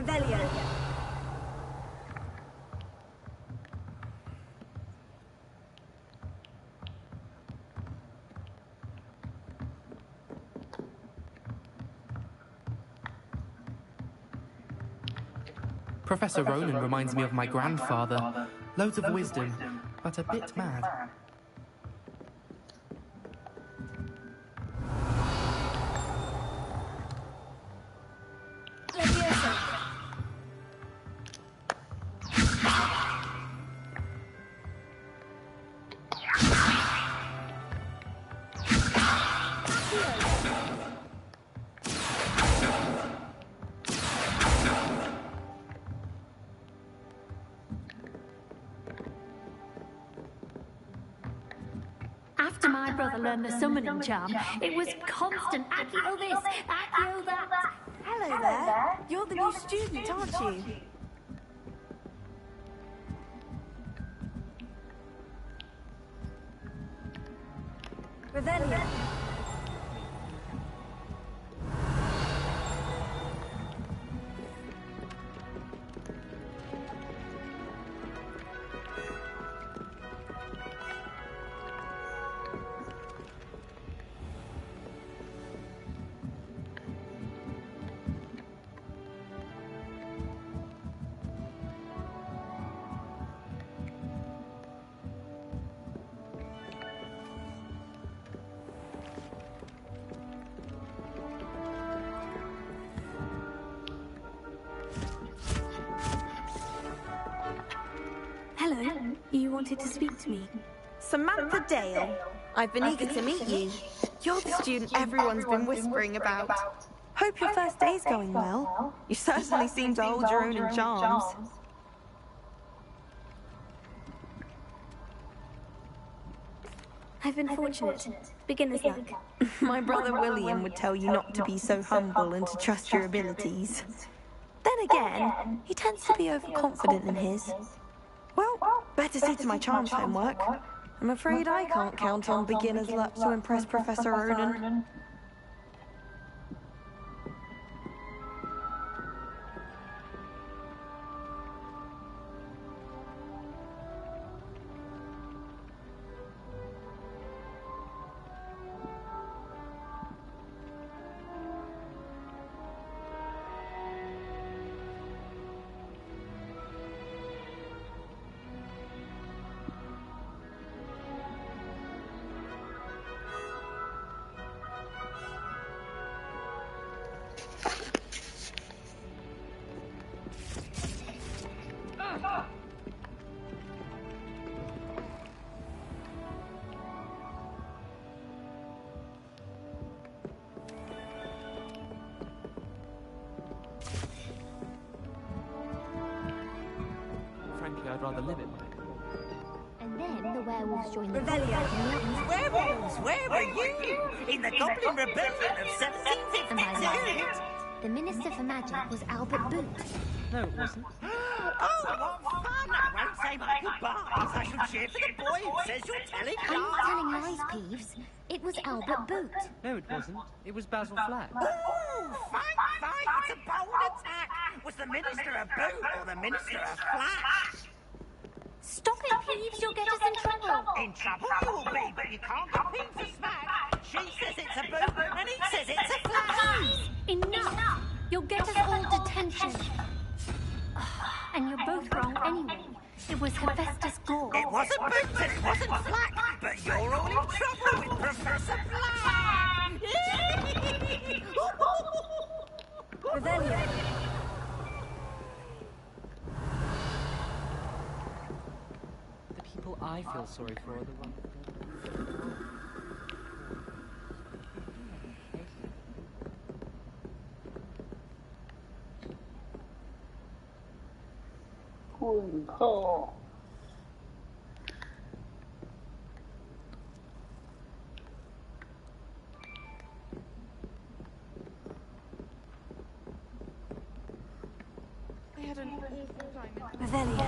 Revelio. Professor Ronan reminds me of my grandfather. Loads of wisdom, but a bit mad. After my brother learned the summoning charm, it was constant Accio this, Accio that. Hello there. You're the new student, aren't you? Revelio. Hello. You wanted to speak to me? Samantha Dale. I've been eager to meet you. You're the student everyone's been whispering about. Hope your first day's going well. You certainly seem to hold your own in charms. I've been fortunate. Beginner's luck. My brother William would tell you not to be so humble and to trust your abilities. Then again, he tends to be overconfident in his. Well, better see to my charms homework. I'm afraid I can't count on beginner's luck to impress Professor Ronan. Frankly, I'd rather live it. And then the werewolves joined the Revelio. Werewolves, where were you? In the Goblin Rebellion of 1752? The Minister for Magic was Albert Boot. No, it wasn't. Oh, what fun! I won't say my goodbyes. I shall cheer for the boy who says you're telling I'm not telling lies. lies, Peeves. It was Albert Boot. No, it wasn't. It was Basil Flack. Ooh, fight! It's a bold attack. Was the Minister a boot or the Minister a flash? Stop it, Peeves. You'll get us in trouble. In trouble you will be, but you can't get Peeves to smack. She says it's a boot and he says it's a flash. Enough! You'll get us all detention. And you're both wrong anyway. It was Hephaestus Gore. It wasn't boot and it wasn't flack, but you're all in trouble with Professor Black. Revelio. The people I feel sorry for are the ones. Holy cow. I had an awful time. Revelio.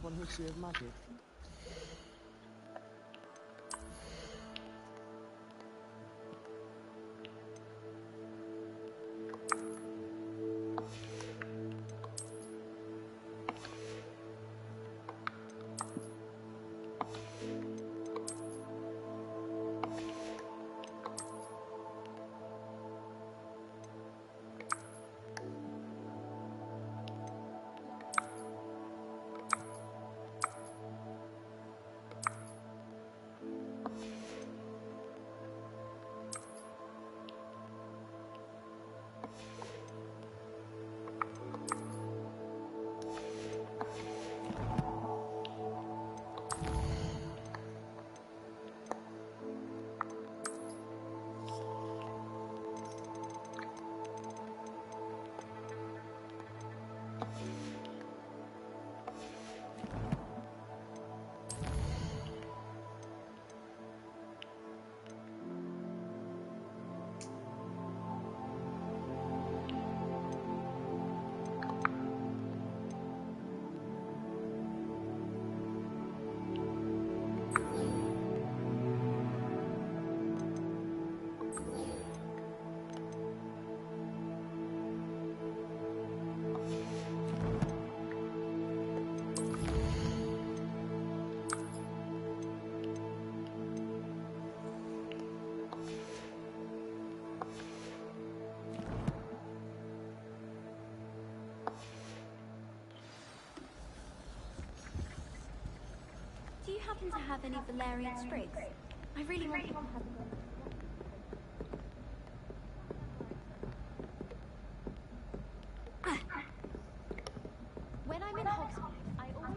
on history of magic? Do you happen to have any valerian sprigs? I really want to have them. When I'm in Hogsmeade, I always...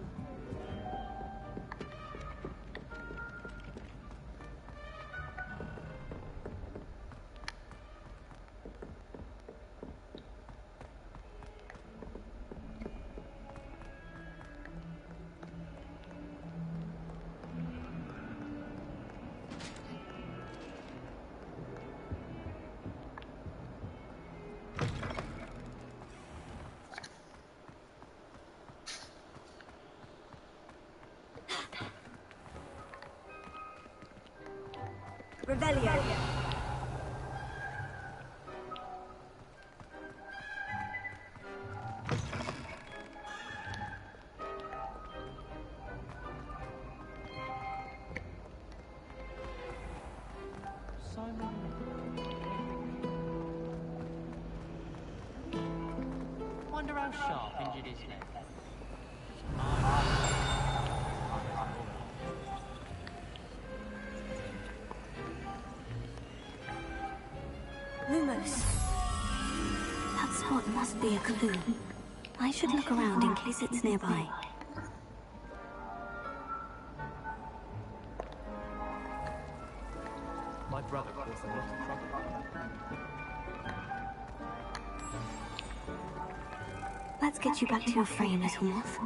Revelio. Simon. Wonder how Sharp injured his leg. Lumos. That spot must be a clue. I should look around in case it's nearby. My brother caused a lot of trouble. Let's get you back to your frame, little moth.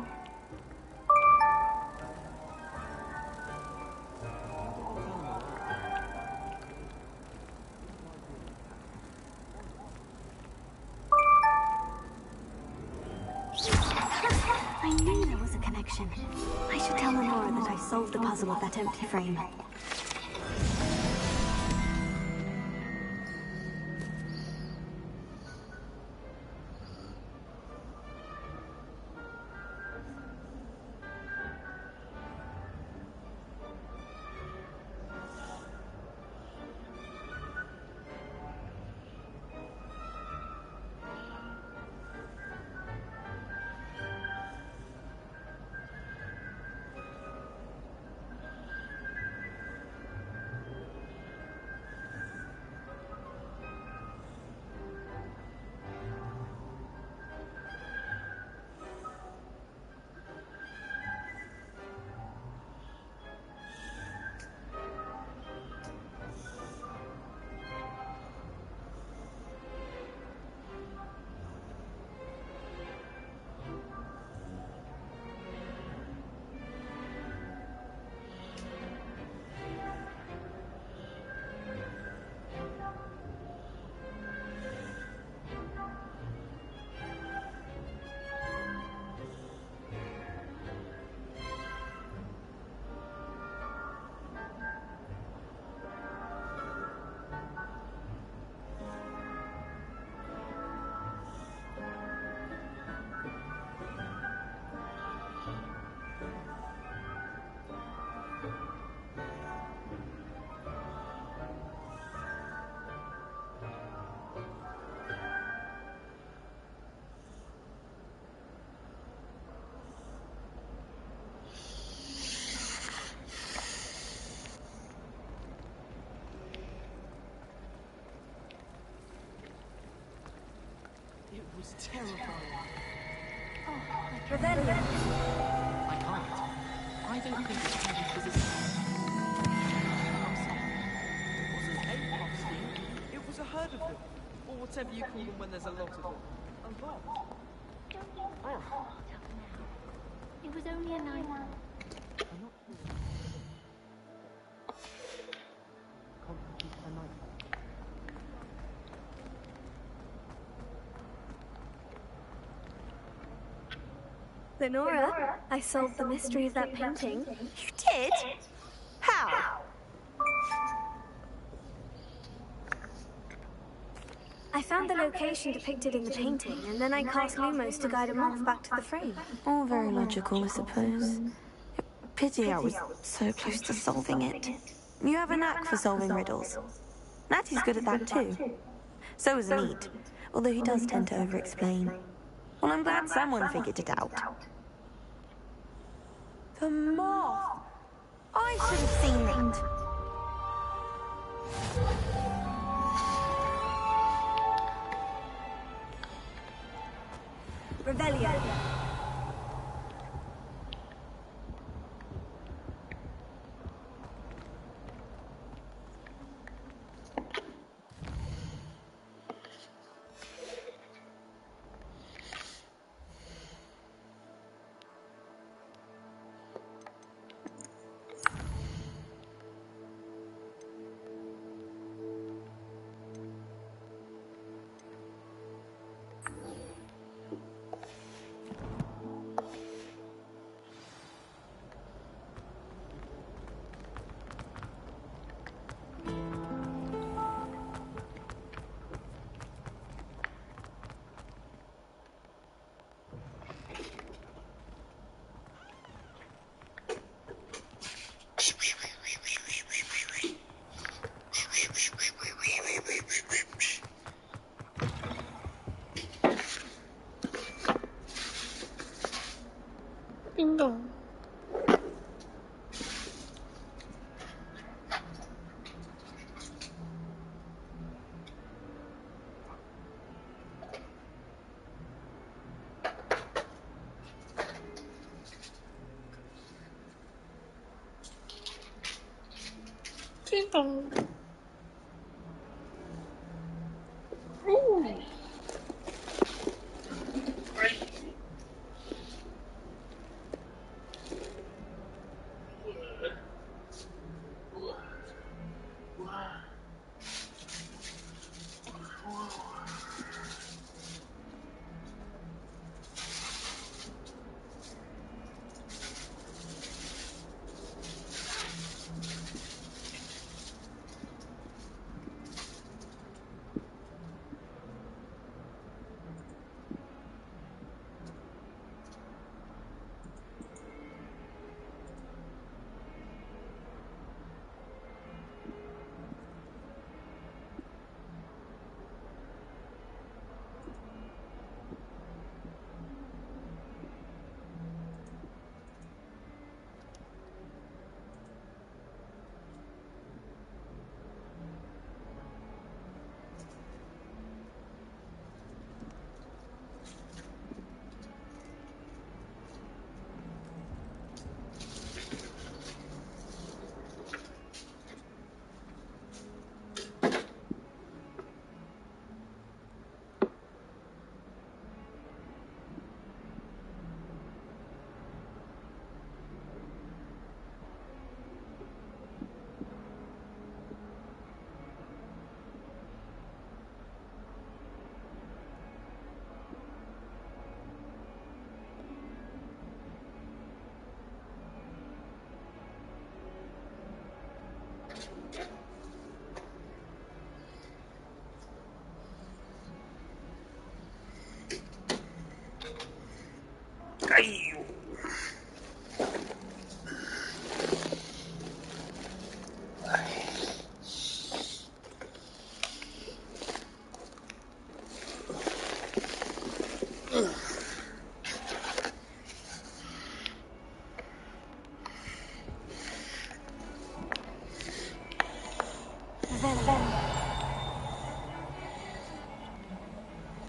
I knew there was a connection. I should tell Lenora that I solved the puzzle of that empty frame. was terrifying. Revelio. I can't. I don't think it's even physicist. It wasn't a costume. It was a herd of them. Or whatever you call them when there's a lot of them. A lot. It was only a night. Lenora, I solved the mystery of that painting. You did? How? I found the location depicted in the painting, and then I cast Lumos to guide him off back to the frame. All very logical, I suppose. Pity I was so close to solving it. You have a knack for solving riddles. Natty's good at that too. So is Neat, although he does tend to over-explain. Well, I'm glad someone figured it out. The moth! I should have seen that. Revelio. Ding dong. Ding dong. Ooh.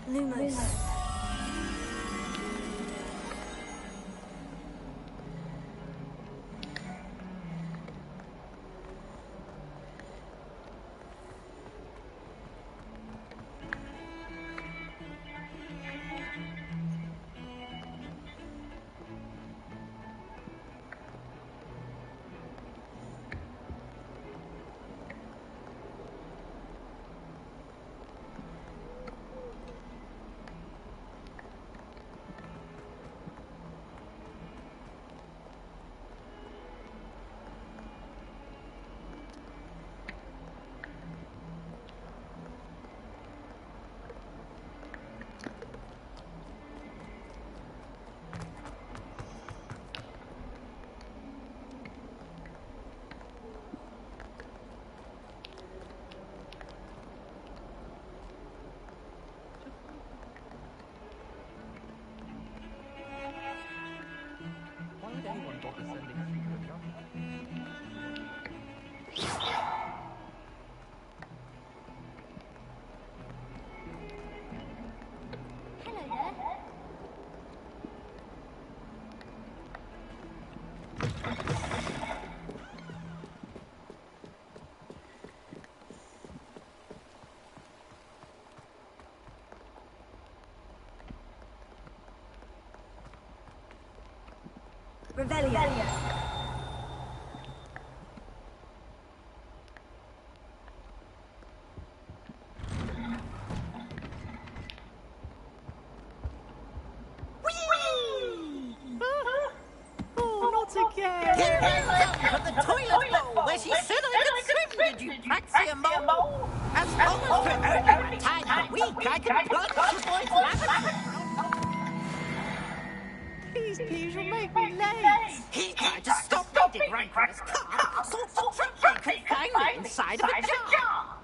Lumos. bother sending a few for trouble. Hello there. Revelio. Oh, not again! Get that down from the toilet bowl where she said I could swim, did you praxia mole? As long as for only time a week, I can plunge the boy's lavatory. Please, Peeves, you'll make me late. He tried to stop me, did Rancorous Card, thought the trick they could find me inside of a jar.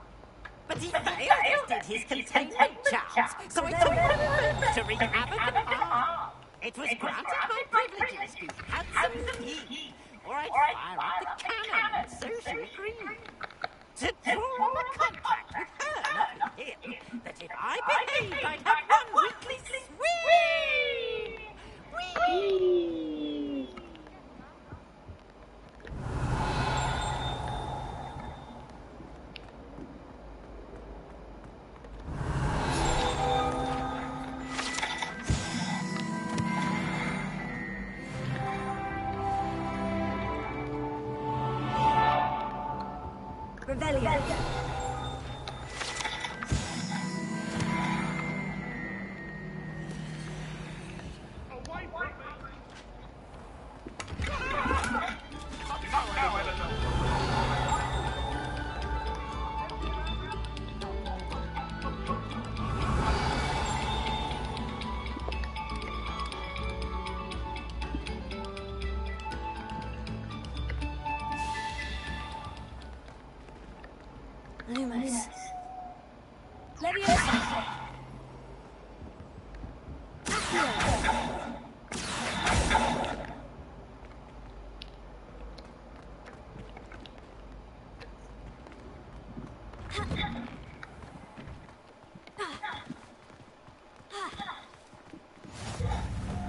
But he failed, as did his containment charms, so I took it to wreak havoc and harm. It was granted my privileges to handsome fee, or I'd fire up the cannon, so she agreed. To draw up a contract with her, not with him, that if I behaved, I'd have one weekly swing! Whee! Revelio. Lumos. Leviosa.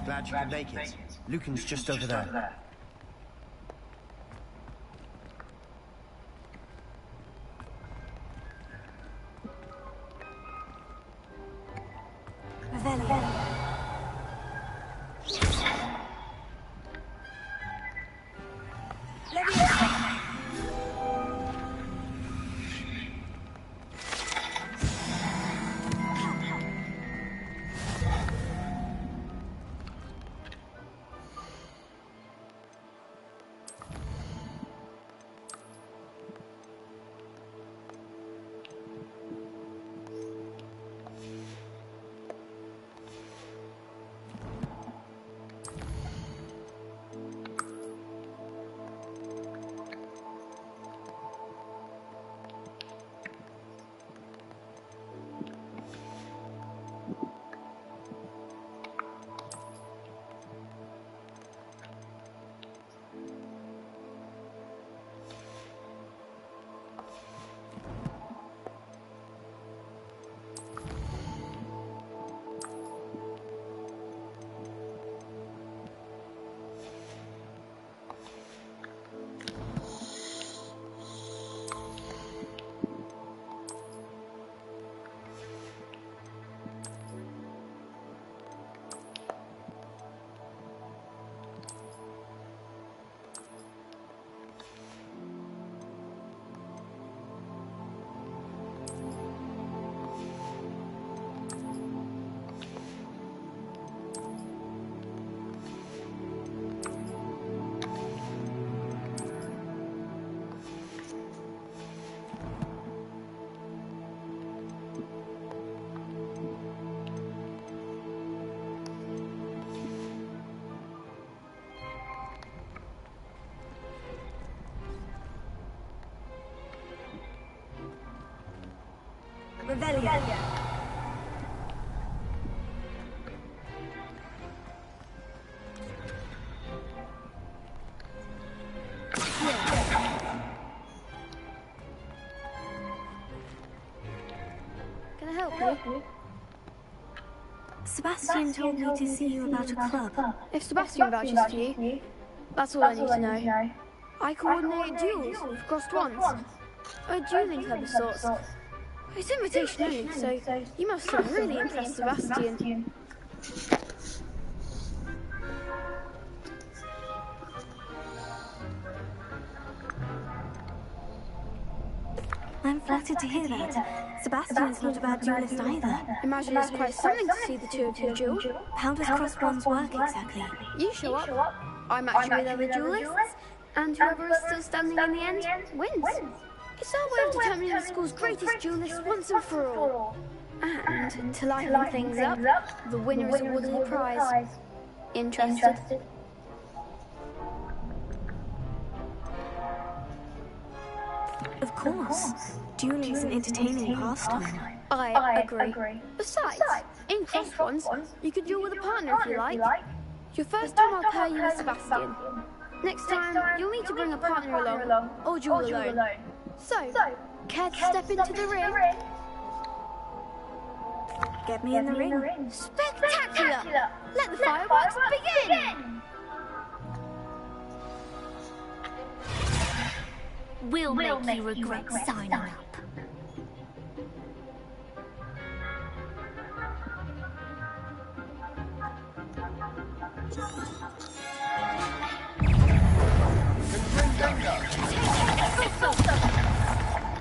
Glad you could make it. Lucan's just over there. Revelio. help you? Sebastian told me to see you about a club. If Sebastian vouches for you, that's all I need to know. I coordinate duels for crossed ones. A dueling club of sorts. It's invitation only, so you must have really impressed Sebastian. I'm flattered to hear that. Sebastian's not a bad duelist either. Imagine it's quite something to see the two of you duel. How does cross wands work exactly? You show up, I match you with other duelists, and whoever is still standing in the end wins. It's our way of determining the school's greatest duelist once and for all. And to liven things up, the winner is awarded a prize. Interested? Of course. Dueling's an entertaining pastime. I agree. Besides, in cross ones, you could duel with a partner if you like. Your first time I'll pair you with Sebastian. Next time, you'll need to bring a partner along, or duel alone. So, care to step into the ring? Get me in the ring. Spectacular! Let the fireworks begin! We'll make you regret signing up.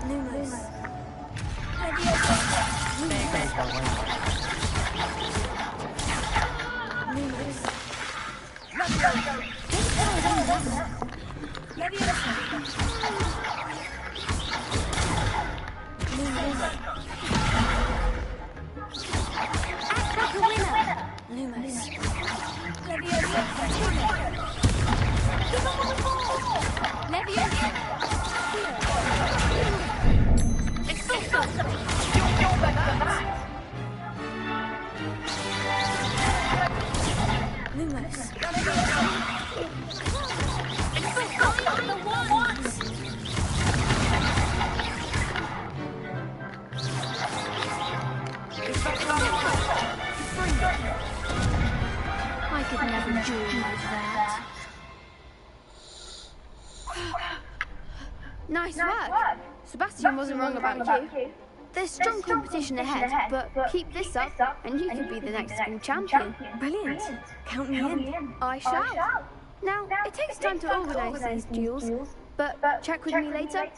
Lumos. I could never duel like that. Nice work. Sebastian wasn't wrong about you. There's strong competition ahead, but keep this up and you could be the next school champion. Brilliant. Count me in. I shall. Now, it takes time to organise these duels, but check with me later.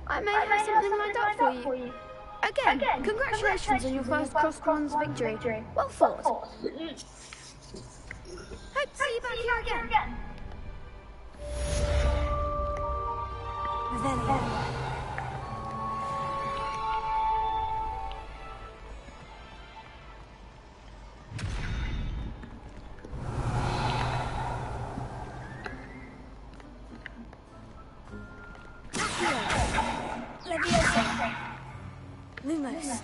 I may have something lined up for you. Again, congratulations on your first cross wands victory. Well fought. Hope to see you back here again. Lumos.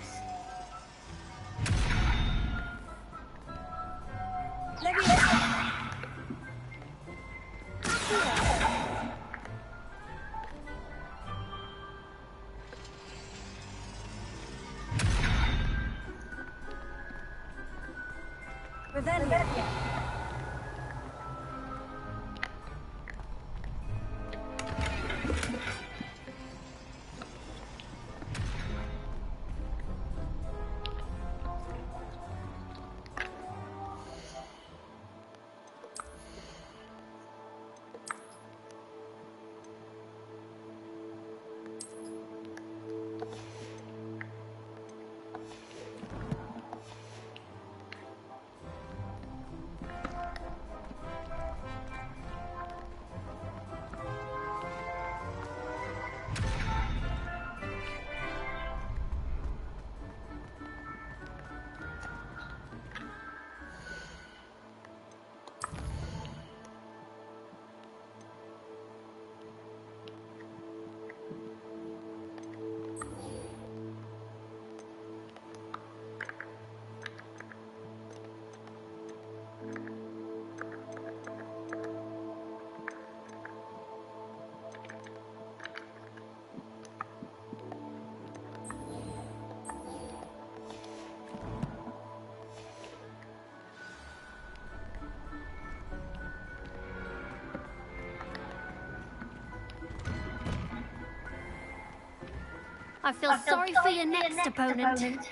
I feel sorry for your next opponent.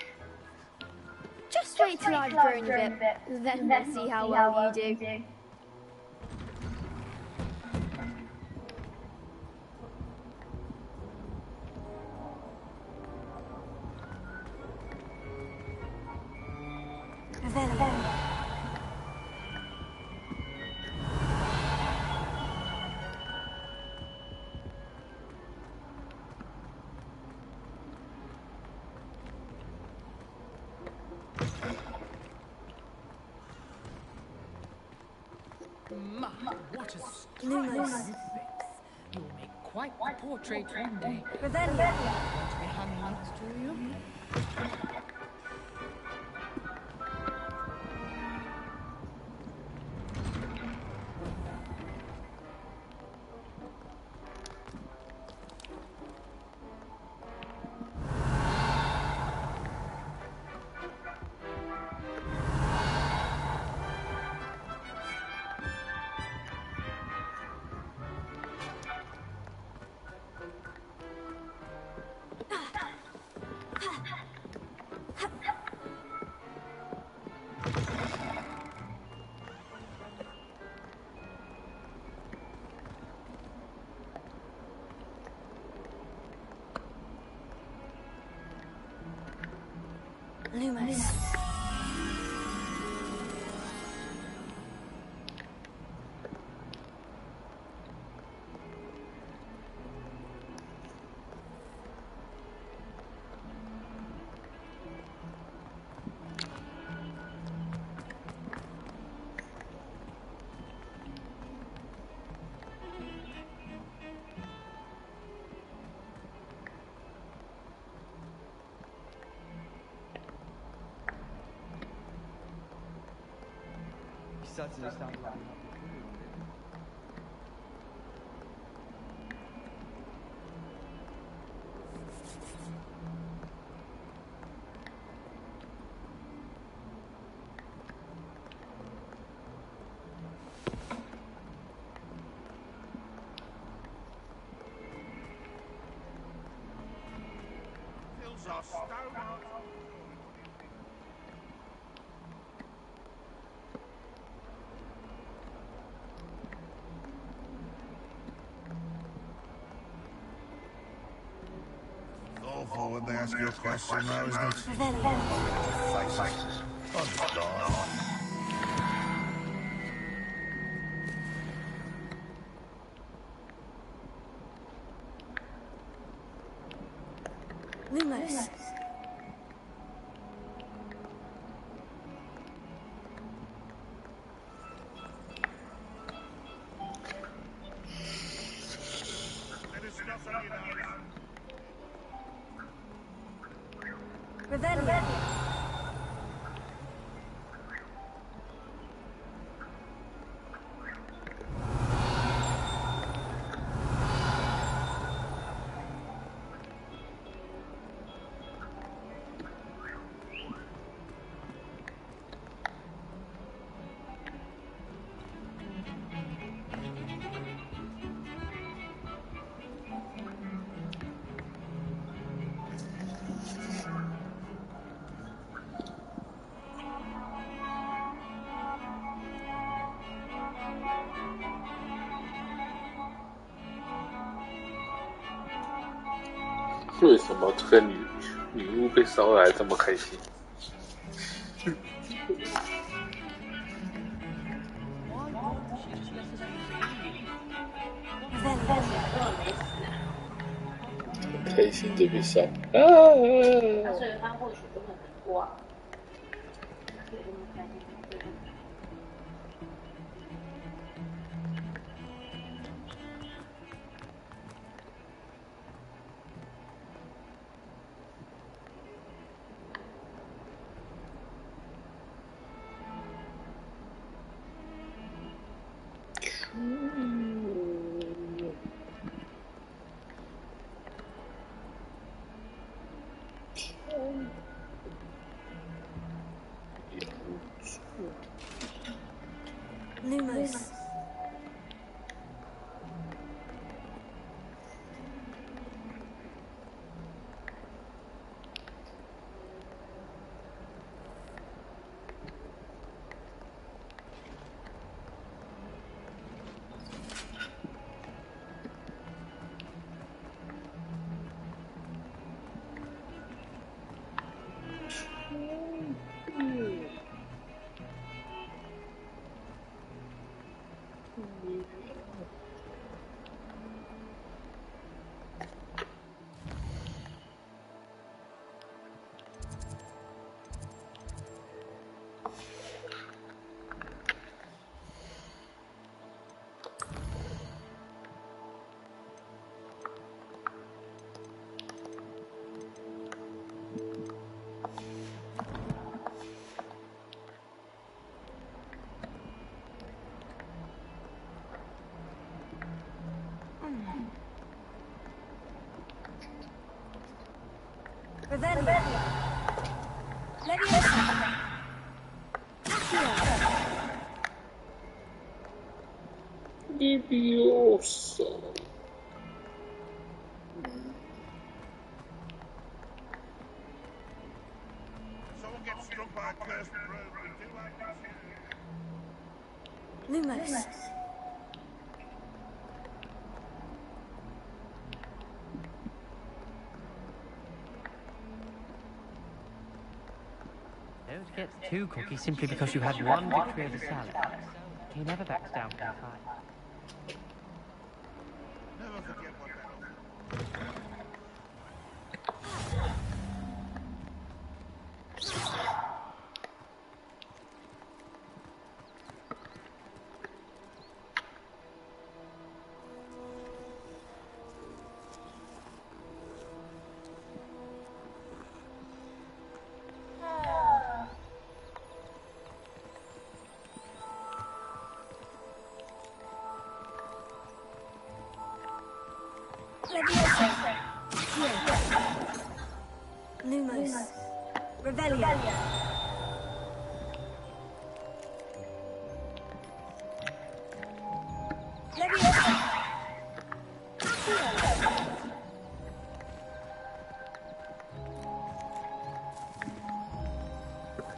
Just wait till I've grown a bit, then we'll see how well you do. My, what a striking you'll make quite a portrait one day. Revelio. Want to be hung next to you? Lumos. Awful when they ask you a question now, isn't it? Oh, God. Lumos. Revelio.为什么这个女巫被烧来这么开心？开心就被烧啊！所以他或许根本没挂。Lumos. Leviosa. Someone gets struck by a cursed road, we do like Lumos. Don't get too cocky simply because you had one victory over Salad. He never backs down from a fight. Never forget what Lumos. Revelio. Leviosa.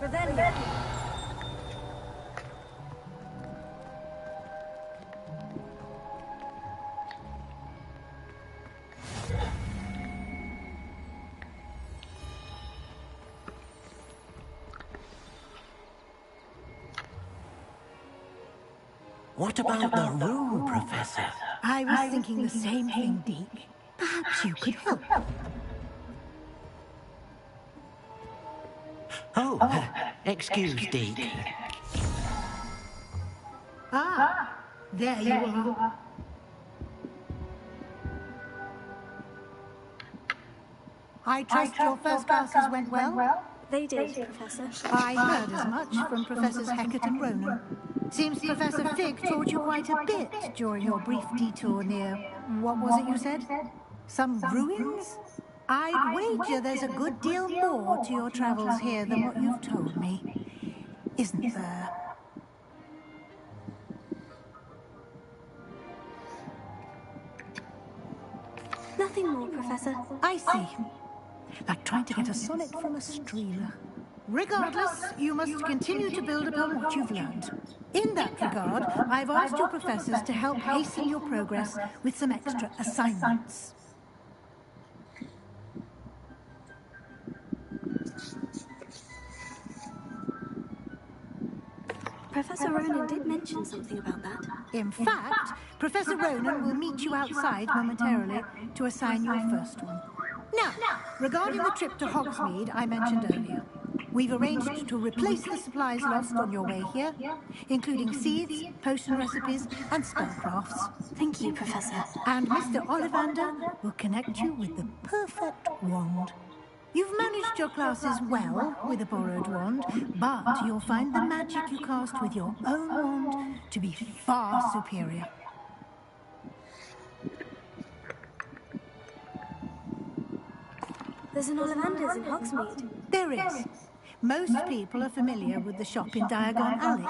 Revelio. What about the room, Professor? I was thinking the same thing, Deke. Perhaps you could help. Oh, excuse, Deke. Ah, there you are. I trust your first classes went well? They did, Professor. I heard as much from Professors Hecat and Ronan. Seems Professor Fig taught you quite a bit during your brief detour near... what was it you said? Some ruins? I'd wager there's a good deal more to your travels here than what you've told me. Isn't there? Nothing more, Professor. I see. Like trying to get a sonnet from a streamer. Regardless, you must continue to build upon what you've learned. In that regard, I've asked your professors to help hasten your progress with some extra assignments. Professor Ronan did mention something about that. In fact, Professor Ronan will meet you outside momentarily to assign your first one. Now, regarding the trip to Hogsmeade I mentioned earlier, we've arranged to replace the supplies lost on your way here, including seeds, potion recipes, and spellcrafts. Thank you, Professor. And Mr. Ollivander will connect you with the perfect wand. You've managed your classes well with a borrowed wand, but you'll find the magic you cast with your own wand to be far superior. There's an Ollivander's in Hogsmeade. There is. Most people are familiar with the shop in Diagon Alley.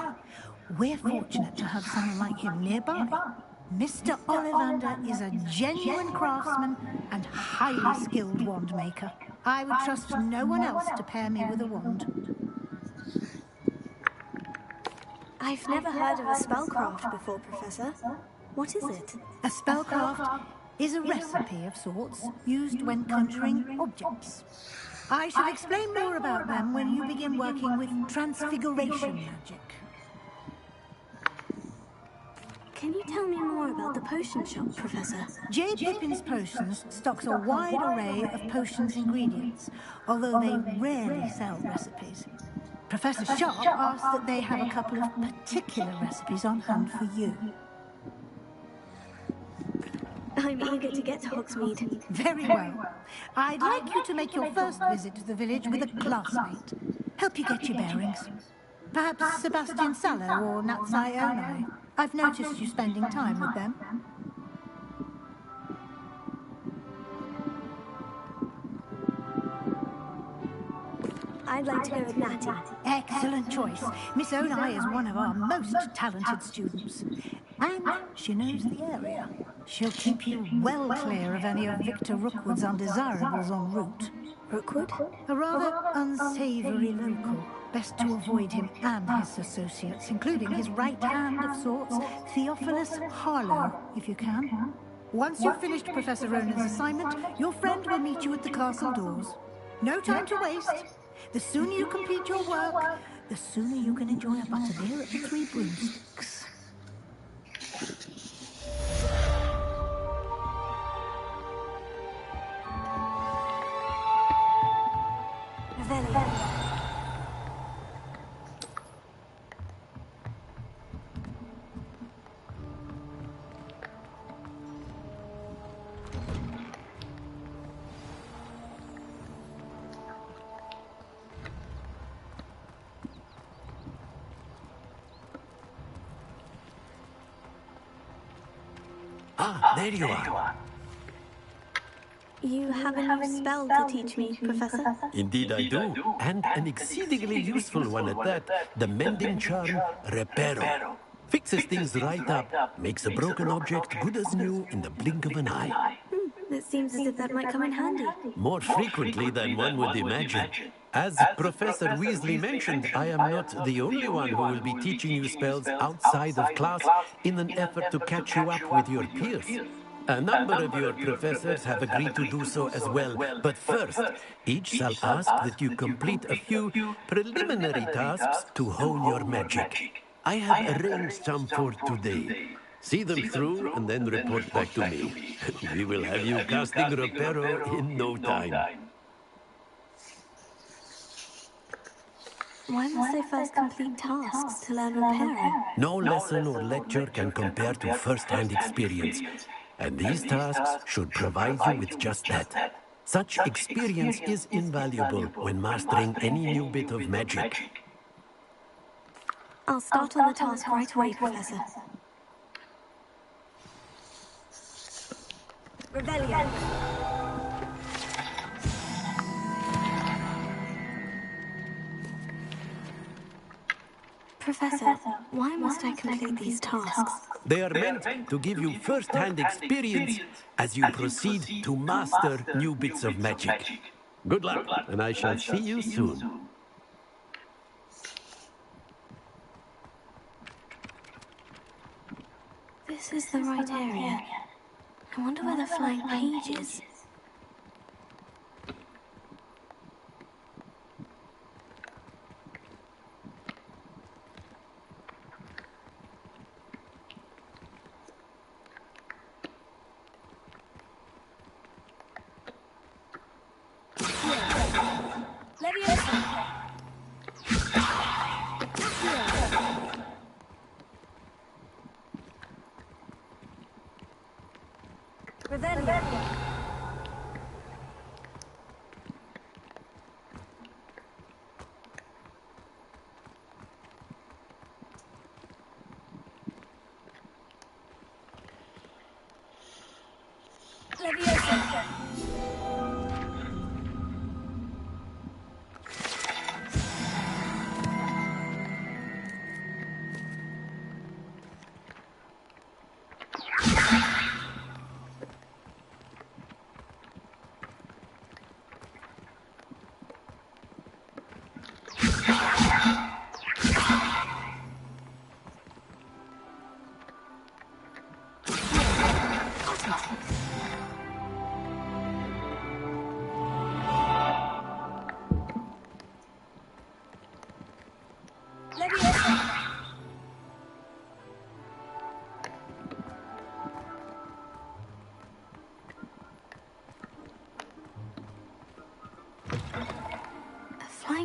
We're fortunate to have someone like him nearby. Mr. Ollivander is a genuine craftsman and highly skilled wand maker. I would trust no one else to pair me with a wand. I've never heard of a spellcraft before, Professor. What is it? A spellcraft is a recipe of sorts used when conjuring objects. I shall explain more about them when you begin working with transfiguration magic. Can you tell me more about the potion shop, Professor? J. Pippin's Potions stocks a wide array of potions ingredients, although they rarely sell recipes. Professor Sharp asked that they have a couple of particular recipes on hand for you. I'm eager to get to Hogsmeade. Very well. I'd like you to make your first visit to the village with a classmate. Help you get your bearings. Perhaps Sebastian Sallow or Natsai Onai. I've noticed you spending time with them. I'd like to go with Natty. Excellent choice. Miss Onai is one of our most talented students. And she knows the area. She'll keep you well clear of any of Victor Rookwood's undesirables en route. Rookwood? A rather unsavoury local. Best to avoid him and his associates, including his right hand of sorts, Theophilus Harlow, if you can. Once you've finished Professor Ronan's assignment, your friend will meet you at the castle doors. No time to waste. The sooner you complete your work, the sooner you can enjoy a butterbeer at the Three Broomsticks. Revelio. Ah, there you are. You have a new spell to teach me, Professor? Indeed I do, and an exceedingly useful one at that. The mending charm, Reparo. Fixes things right up, makes a broken object good as new in the blink of an eye. It seems as if that might come in handy. More frequently than one would imagine. As Professor Weasley mentioned, I am not the only one who will be teaching you spells outside of class in an effort to catch you up with your peers. A number of your professors have agreed to do so as well, but first, each shall ask that you complete a few preliminary tasks to hone your magic. I have arranged some for today. See them through and then report back to me. We will have you casting Reparo in no time. Why must I first complete tasks to learn Reparo? No lesson or lecture can compare to first-hand experience, and these tasks should provide you with just that. Such experience is invaluable when mastering any new bit of magic. I'll start on the task right away, Professor. Revelio. Professor, why must I complete these tasks? They are meant to give you first-hand experience as you proceed to master new bits of magic. Good luck, and I shall see you soon. This is the right area. I wonder where the flying page is.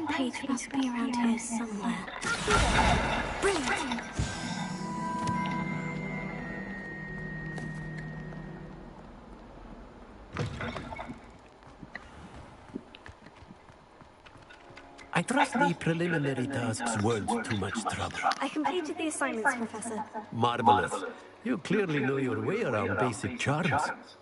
Page must be around here somewhere. Brilliant! I trust the preliminary tasks weren't too much trouble. I completed the assignments, Professor. Marvelous. You clearly know your way around basic charms.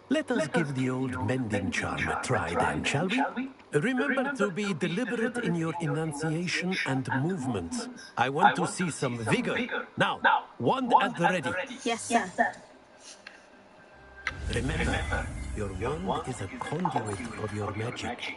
Let us give the old mending charm a try then, shall we? Remember to be deliberate in your enunciation and movements. I want to see some vigor. Now, wand at the ready. Yes, sir. Remember, your wand is a conduit of your magic.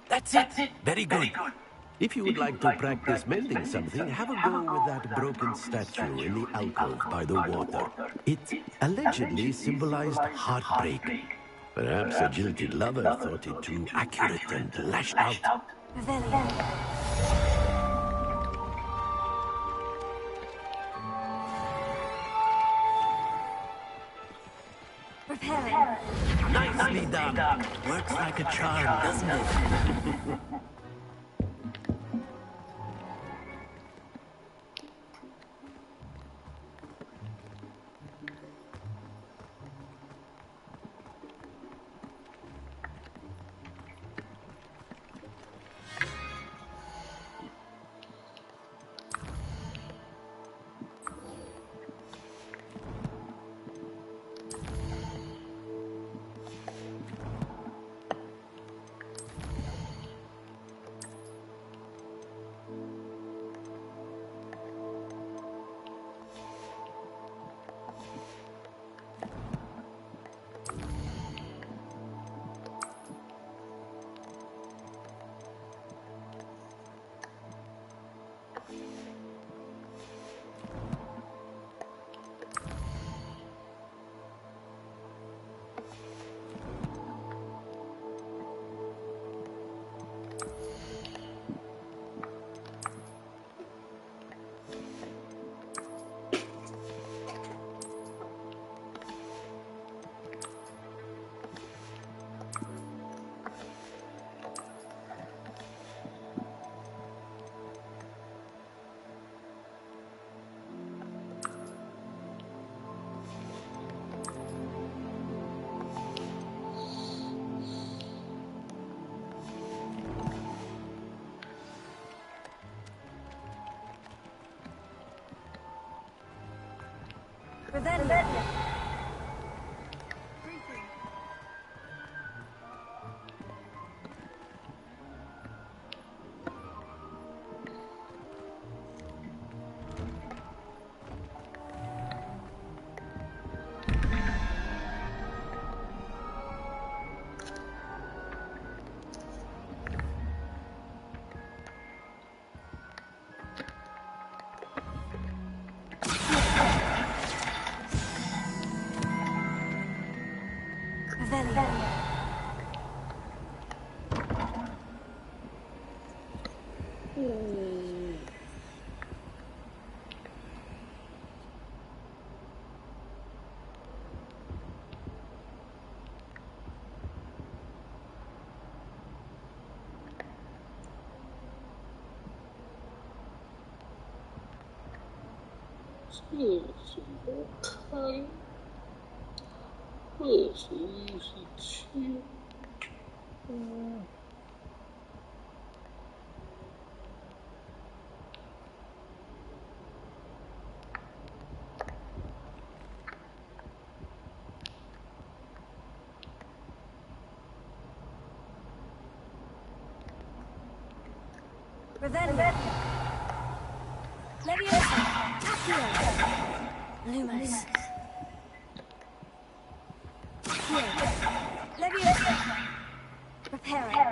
That's it. Very good. If you would like to practice mending something, have a go with that broken statue in the alcove by the water. It allegedly symbolized heartbreak. Perhaps a jilted lover thought it too accurate and lashed out. Repairing. Nicely done. Works like a charm, doesn't it? Revelio. Revelio. Leviosa. Accio. Lumos. Leviosa. Repairing.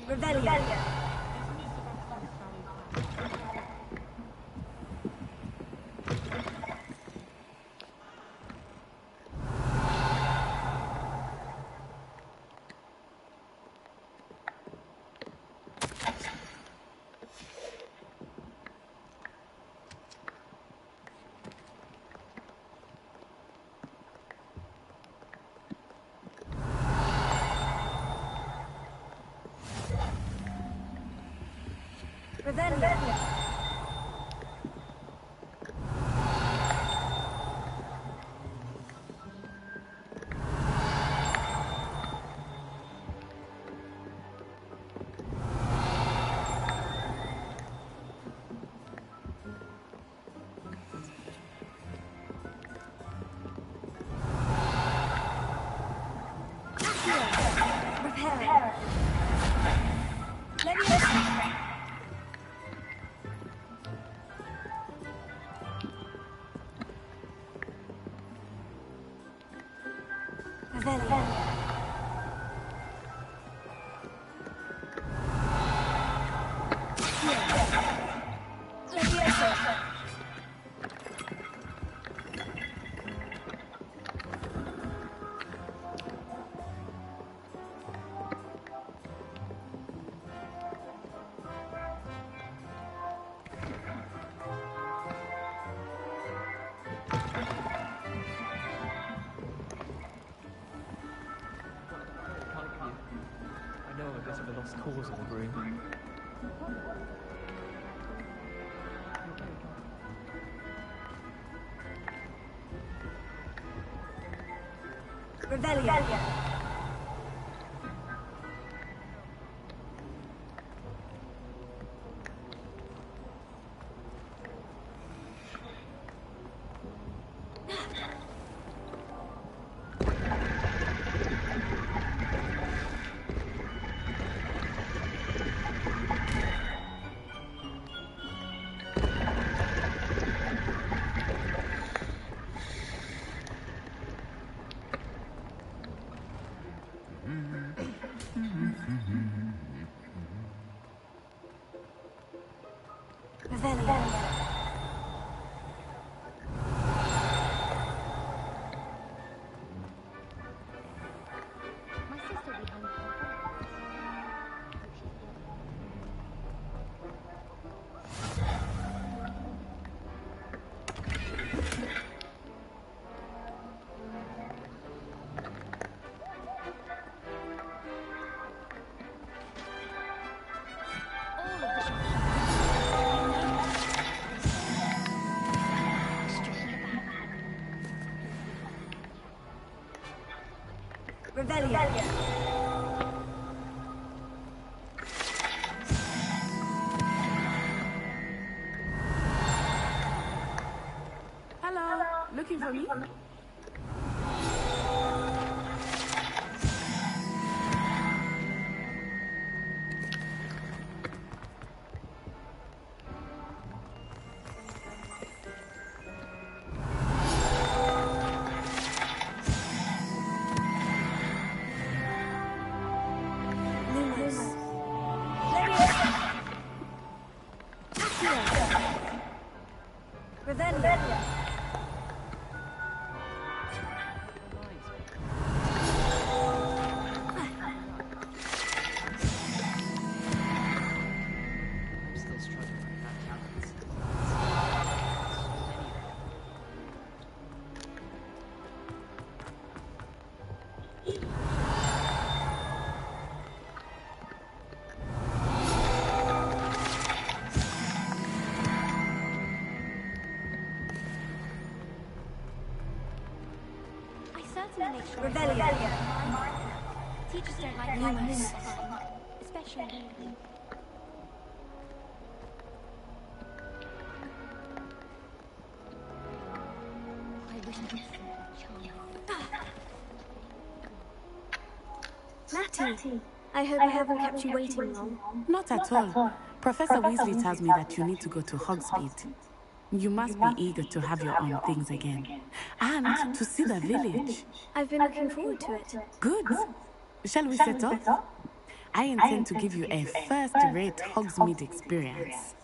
Revelio. Revelio. Lost cause of the room. Revelio. Revelio. Hello, looking for me? Revelio. Teachers don't like Lumos, especially lately. I wish I could Natty, I hope I haven't kept you waiting long. Not at all. Professor Weasley tells me that you need to go to Hogsmeade. You must be eager to have your own things again. And to see the village. I've been looking forward to it. Good. Shall we set off? I intend to give you a first-rate Hogsmeade experience.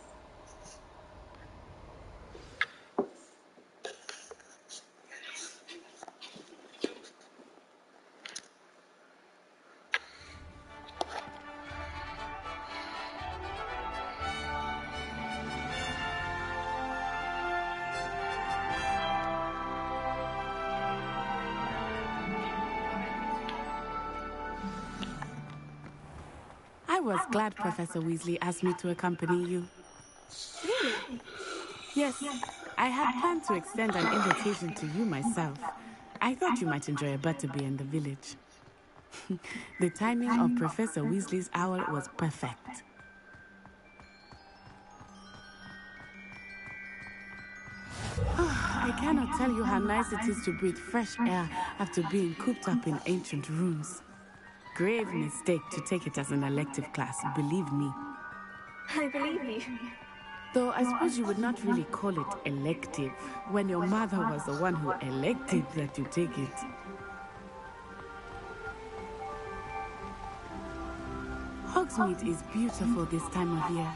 I was glad Professor Weasley asked me to accompany you. Really? Yes, I had planned to extend an invitation to you myself. I thought you might enjoy a butterbeer in the village. The timing of Professor Weasley's owl was perfect. I cannot tell you how nice it is to breathe fresh air after being cooped up in ancient rooms. Grave mistake to take it as an elective class, believe me. I believe you. Though I suppose you would not really call it elective when your mother was the one who elected that you take it. Hogsmeade is beautiful this time of year.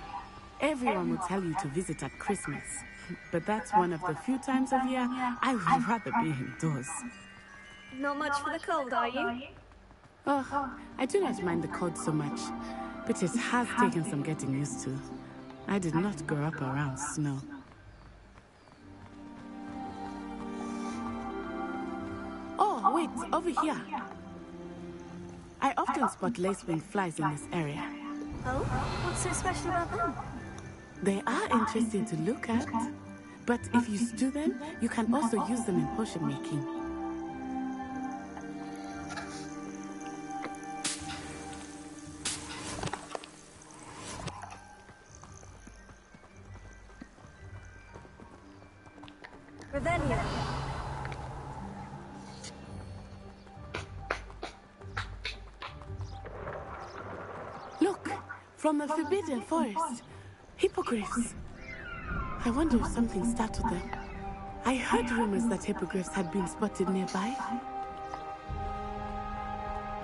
Everyone will tell you to visit at Christmas, but that's one of the few times of year I would rather be indoors. Not much for the cold, are you? Oh, I do not mind the cold so much, but it has taken some getting used to. I did not grow up around snow. Oh, wait, over here. I often spot lacewing flies in this area. Oh? What's so special about them? They are interesting to look at, but if you stew them, you can also use them in potion making. Revelio. Look, from the Forbidden Forest. Hippogriffs. I wonder if something startled them. I heard rumors that hippogriffs had been spotted nearby.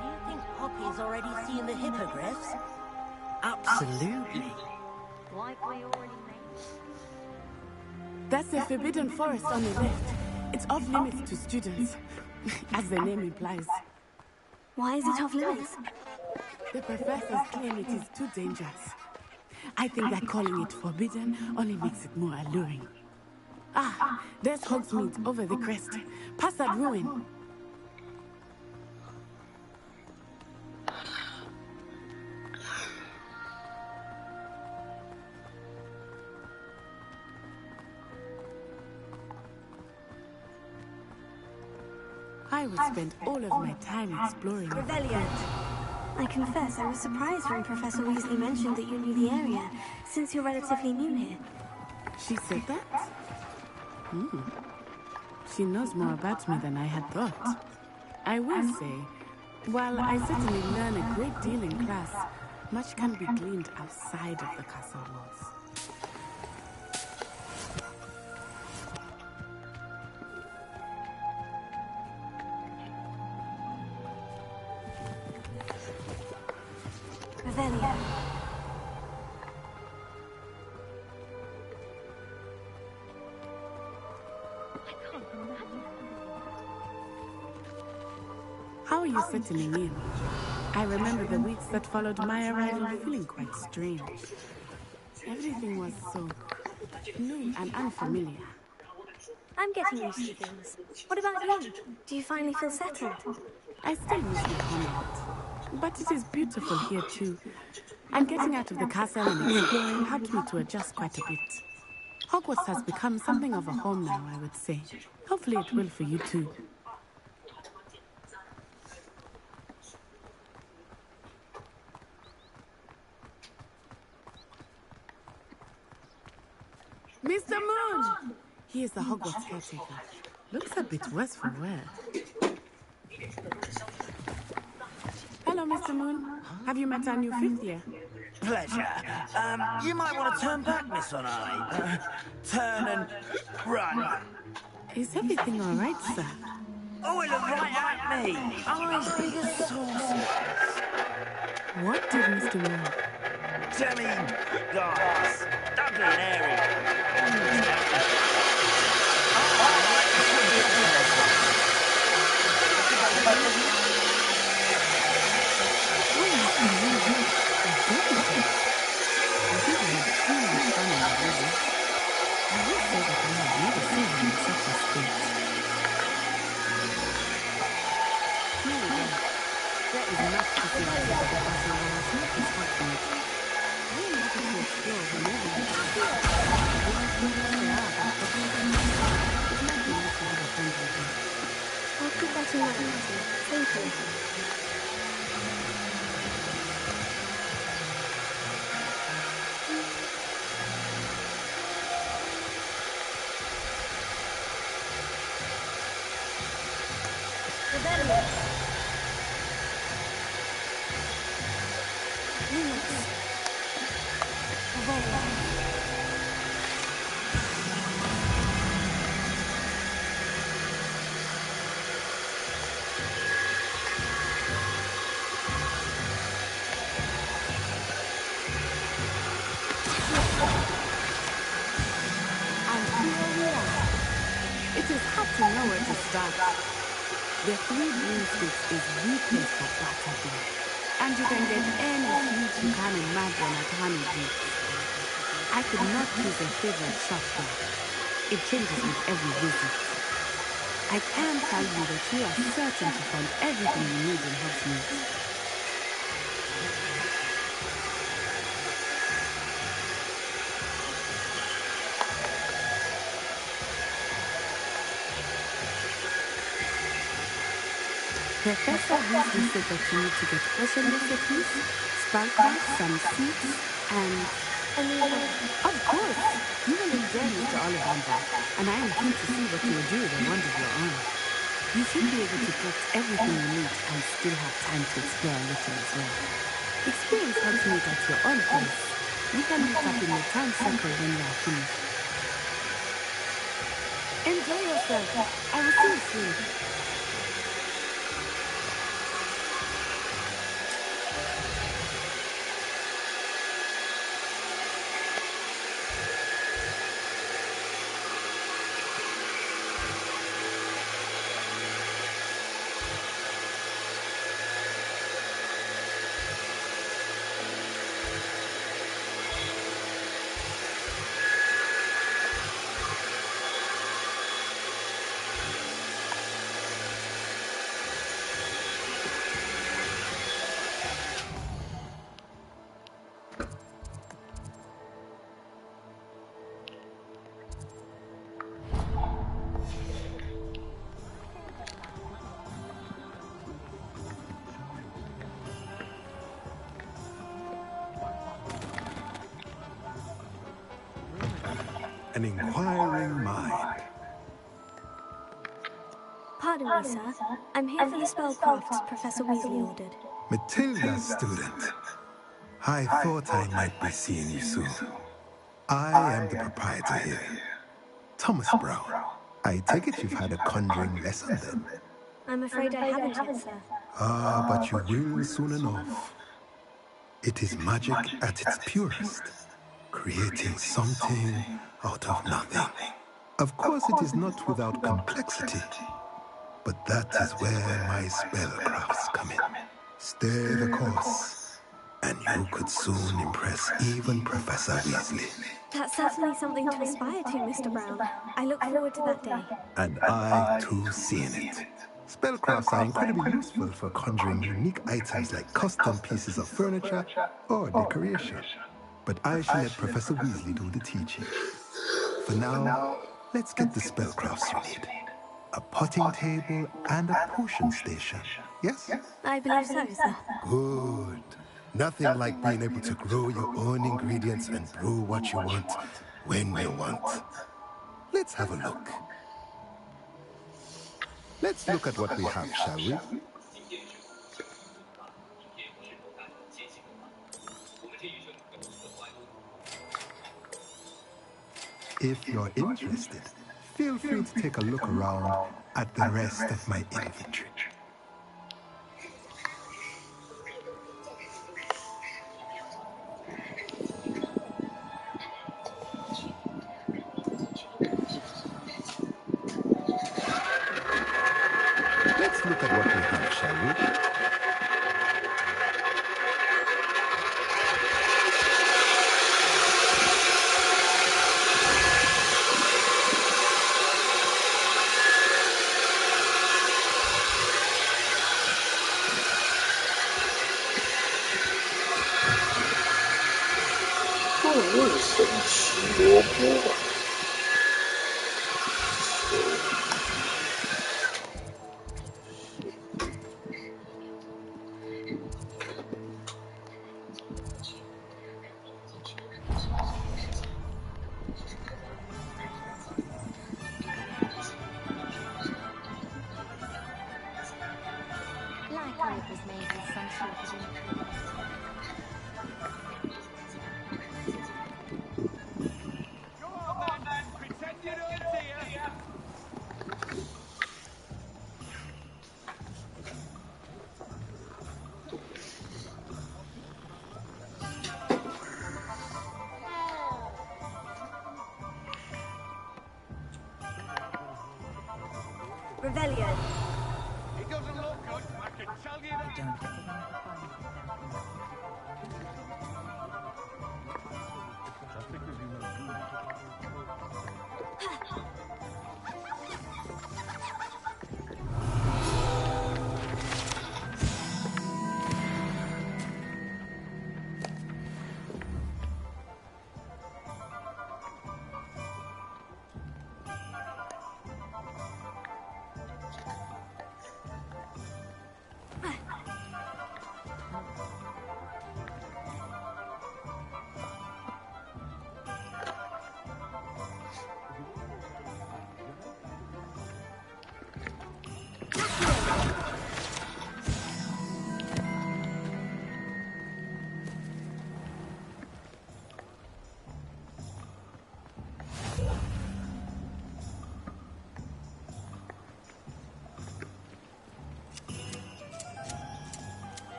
Do you think Poppy's already seen the hippogriffs? Absolutely. Like we already made. That's the Forbidden Forest on the left. It's off limits to students, as the name implies. Why is it off limits? The professors claim it is too dangerous. I think that calling it forbidden only makes it more alluring. Ah, there's Hogsmeade over the crest. Past that ruin. I would spend all of my time exploring Revelio. I confess I was surprised when Professor Weasley mentioned that you knew the area, since you're relatively new here. She said that? She knows more about me than I had thought. I will say, while I certainly learn a great deal in class, much can be gleaned outside of the castle walls. Revelio. How are you settling in? I remember the weeks that followed my arrival feeling quite strange. Everything was so new and unfamiliar. I'm getting used to things. What about you? Do you finally feel settled? I still miss the convent, but it is beautiful here too. And getting out of the castle and exploring helped me to adjust quite a bit. Hogwarts has become something of a home now, I would say. Hopefully it will for you too. Mr. Moon! He is the Hogwarts caretaker. Looks a bit worse for wear. Hello, Mr. Moon. Have you met our new fifth year? Pleasure. You might want to turn back, Miss Onai. Turn and run. Is everything all right, sir? Oh, it looked right at me. Eyes big as saucers. What did Mr. Moon? Jemmy, glass, ugly and airy. There is much to see about the castle walls, not just Hogsmeade. It is hard to know where to start. The Three Broomsticks is the place for butterbeer. And you can get any sweet you can imagine at Honeydukes. I could not choose a favorite shop there. It changes with every visit. I can tell you that you are certain to find everything you need in Hogsmeade. Professor Weasley said that you need to get potion recipes, spellcrafts, some seeds, and... Of course! You will enjoy Mr. Ollivander, and I am keen to see what you will do with a wand of your own. You should be able to collect everything you need and still have time to explore a little as well. Experience Hogsmeade at your own pace. We can meet up in the town circle when you are finished. Enjoy yourself. I will see you soon. An inquiring mind. Pardon me, sir. I'm here for the spellcrafts Professor Weasley ordered. Matilda, student. I thought I might be seeing you soon. I am the proprietor here. Thomas Brown. I take it you've had a conjuring lesson then? I'm afraid I haven't yet, sir. Ah, but you will soon enough. It is magic at its purest. Creating something out of nothing. Of course, it is not without complexity, but that is where my spellcrafts come in. Stay the course, and you could soon impress even Professor Weasley. That's certainly something to aspire to, Mr. Brown. I look forward to that day. And I, too, seeing it. Spellcrafts are incredibly useful for conjuring unique items like custom pieces of furniture or decoration. But I shall let Professor Weasley do the teaching. For now, let's get the spellcrafts you need. A potting table and a potion station, yes? I believe so, sir. Good. Nothing like being able to grow your own ingredients and brew what you want, when you want. Let's have a look. Let's look at what we have, shall we? If you're interested, feel free to take a look around at the rest of my inventory. Let's look at what we have, shall we? Revelio. It doesn't look good, I can tell you that.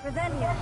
Revelio.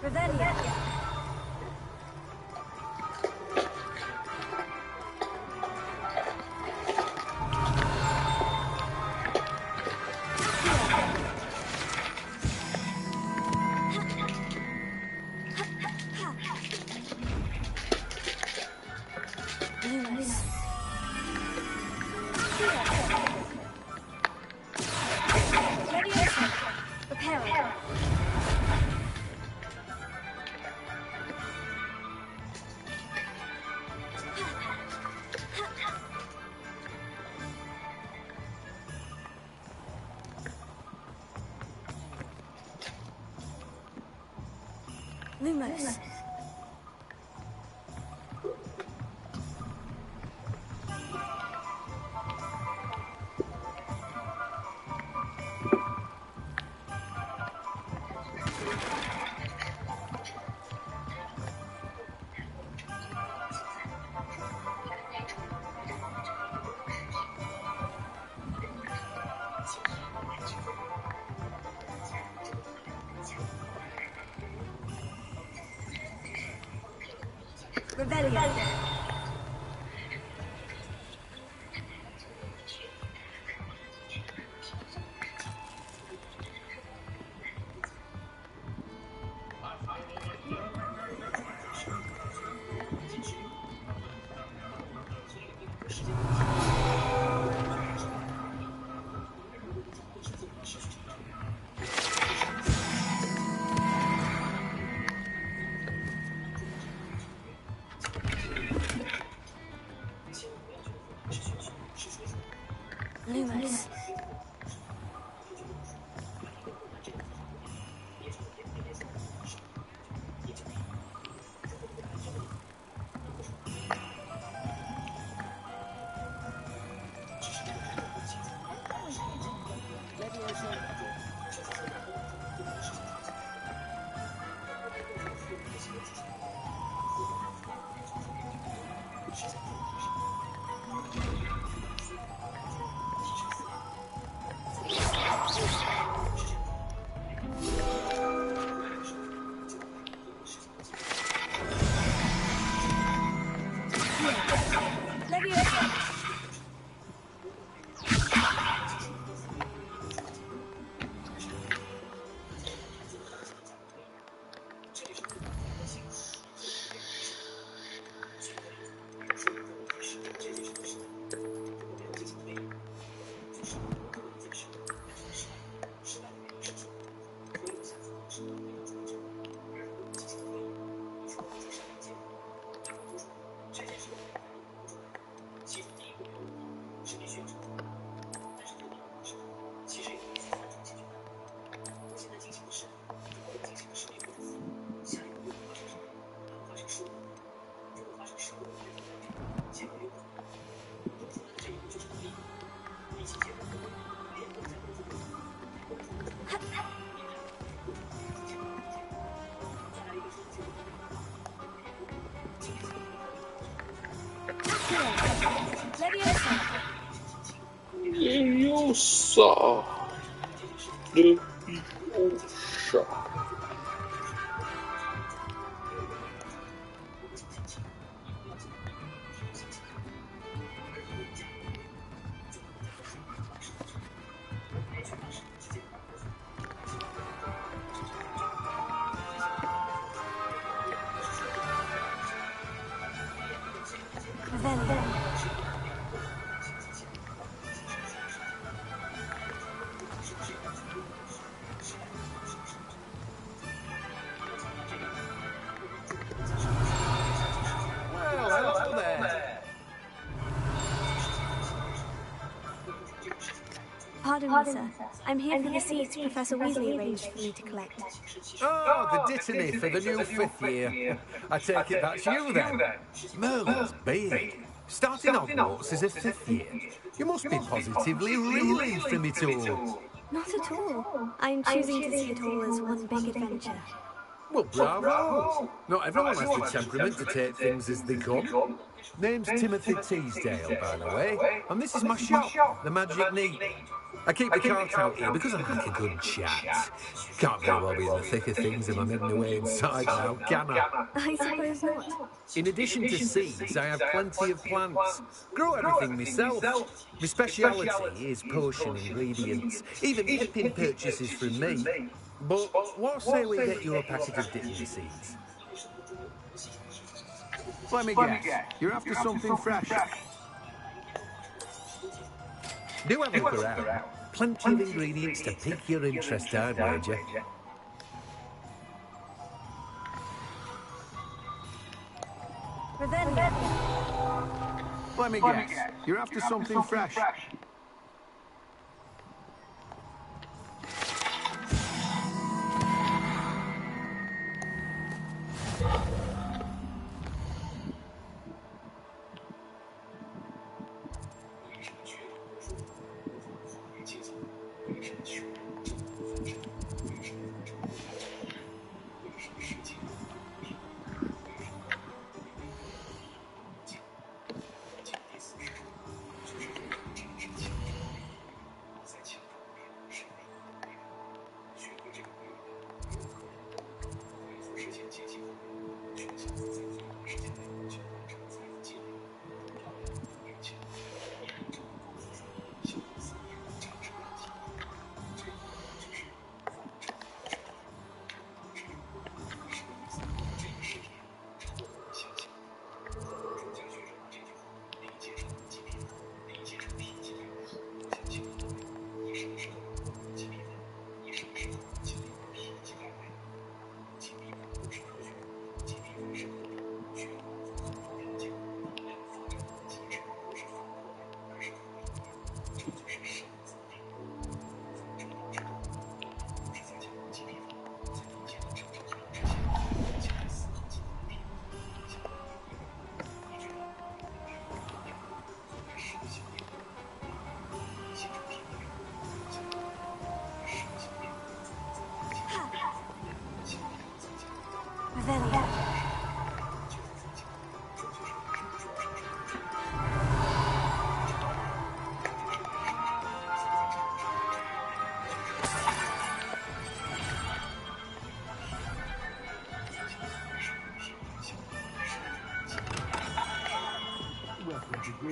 Revelio. Lumos. Revelio. Leviosa. Pardon me, sir. I'm here for the seeds Professor Weasley arranged for me to collect. Oh, the dittany for the new 5th year. I take it that's you, then. Merlin's beard. Starting Hogwarts as a 5th year. You must be positively reeling from it all. Not at all. I'm choosing to see it all as one big adventure. Well, bravo. Not everyone has the temperament to take things as they come. Name's Timothy Teasdale, by the way, and this is my shop, the Magic Neat. I keep the cart out here because I like a good chat. Can't very well be in the thick of things if I'm heading away inside now, can I? I suppose not. In addition to seeds, I have plenty of plants. Grow everything myself. My speciality is potion ingredients, even Pippin purchases from me. But what say we get you a packet of dittany seeds? Let me guess, you're after something fresh. Do have a look around. Plenty of ingredients to pique your interest, I'd wager. Let me guess, you're after something fresh.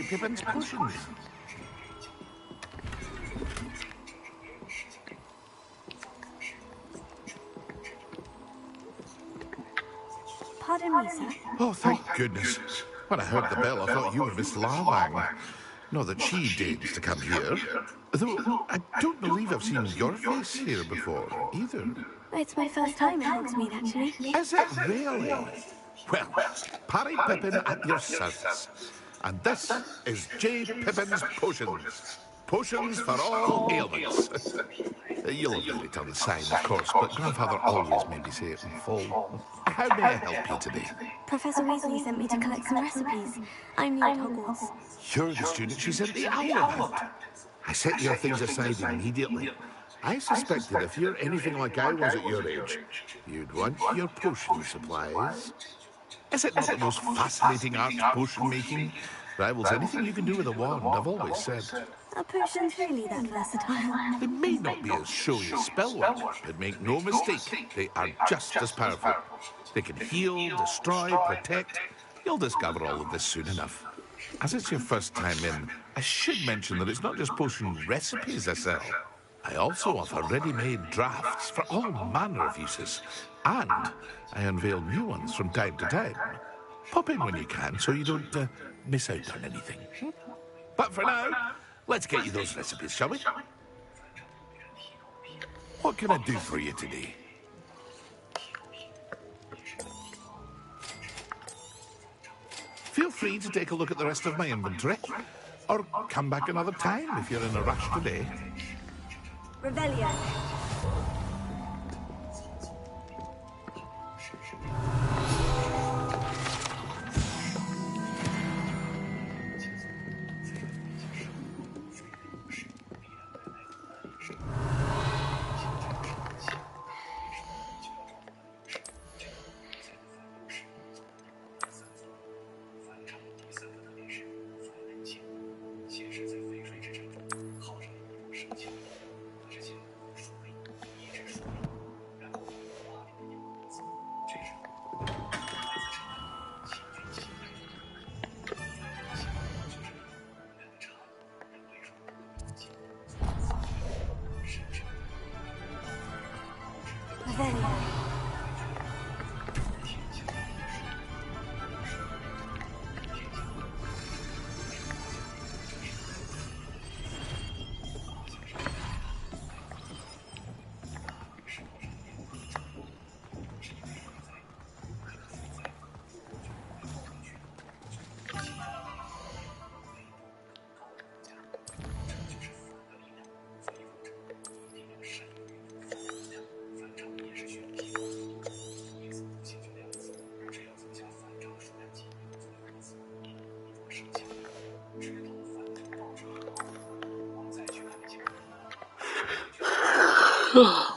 Pippin's potions. Pardon me, sir. Oh, thank goodness. When I heard the bell, I thought you were Miss Larlang. Not that she deigns to come here. Though I don't believe I've seen your face here before, either. It's my first time at Hogsmeade, actually. Is it really? Well, Parry Pippin at your service. And this is J. Pippin's Potions. Potions for all ailments. You'll have read it on the sign, of course, but Grandfather always made me say it in full. How may I help you today? Professor Weasley sent me to collect some recipes. I'm new at Hogwarts. You're the student she sent the owl about. I set your things aside immediately. I suspected if you're anything like I was at your age, you'd want your potion supplies. Is it not the most fascinating art, potion making? Rivals anything you can do with a wand, I've always said. Are potions really that versatile? They may not be as showy as spell work, but make no mistake, they are just as powerful. They can heal, destroy, protect. You'll discover all of this soon enough. As it's your first time in, I should mention that it's not just potion recipes I sell. I also offer ready-made drafts for all manner of uses. And I unveil new ones from time to time. Pop in when you can so you don't miss out on anything. But for now, let's get you those recipes, shall we? What can I do for you today? Feel free to take a look at the rest of my inventory, or come back another time if you're in a rush today. Revelio. Ugh.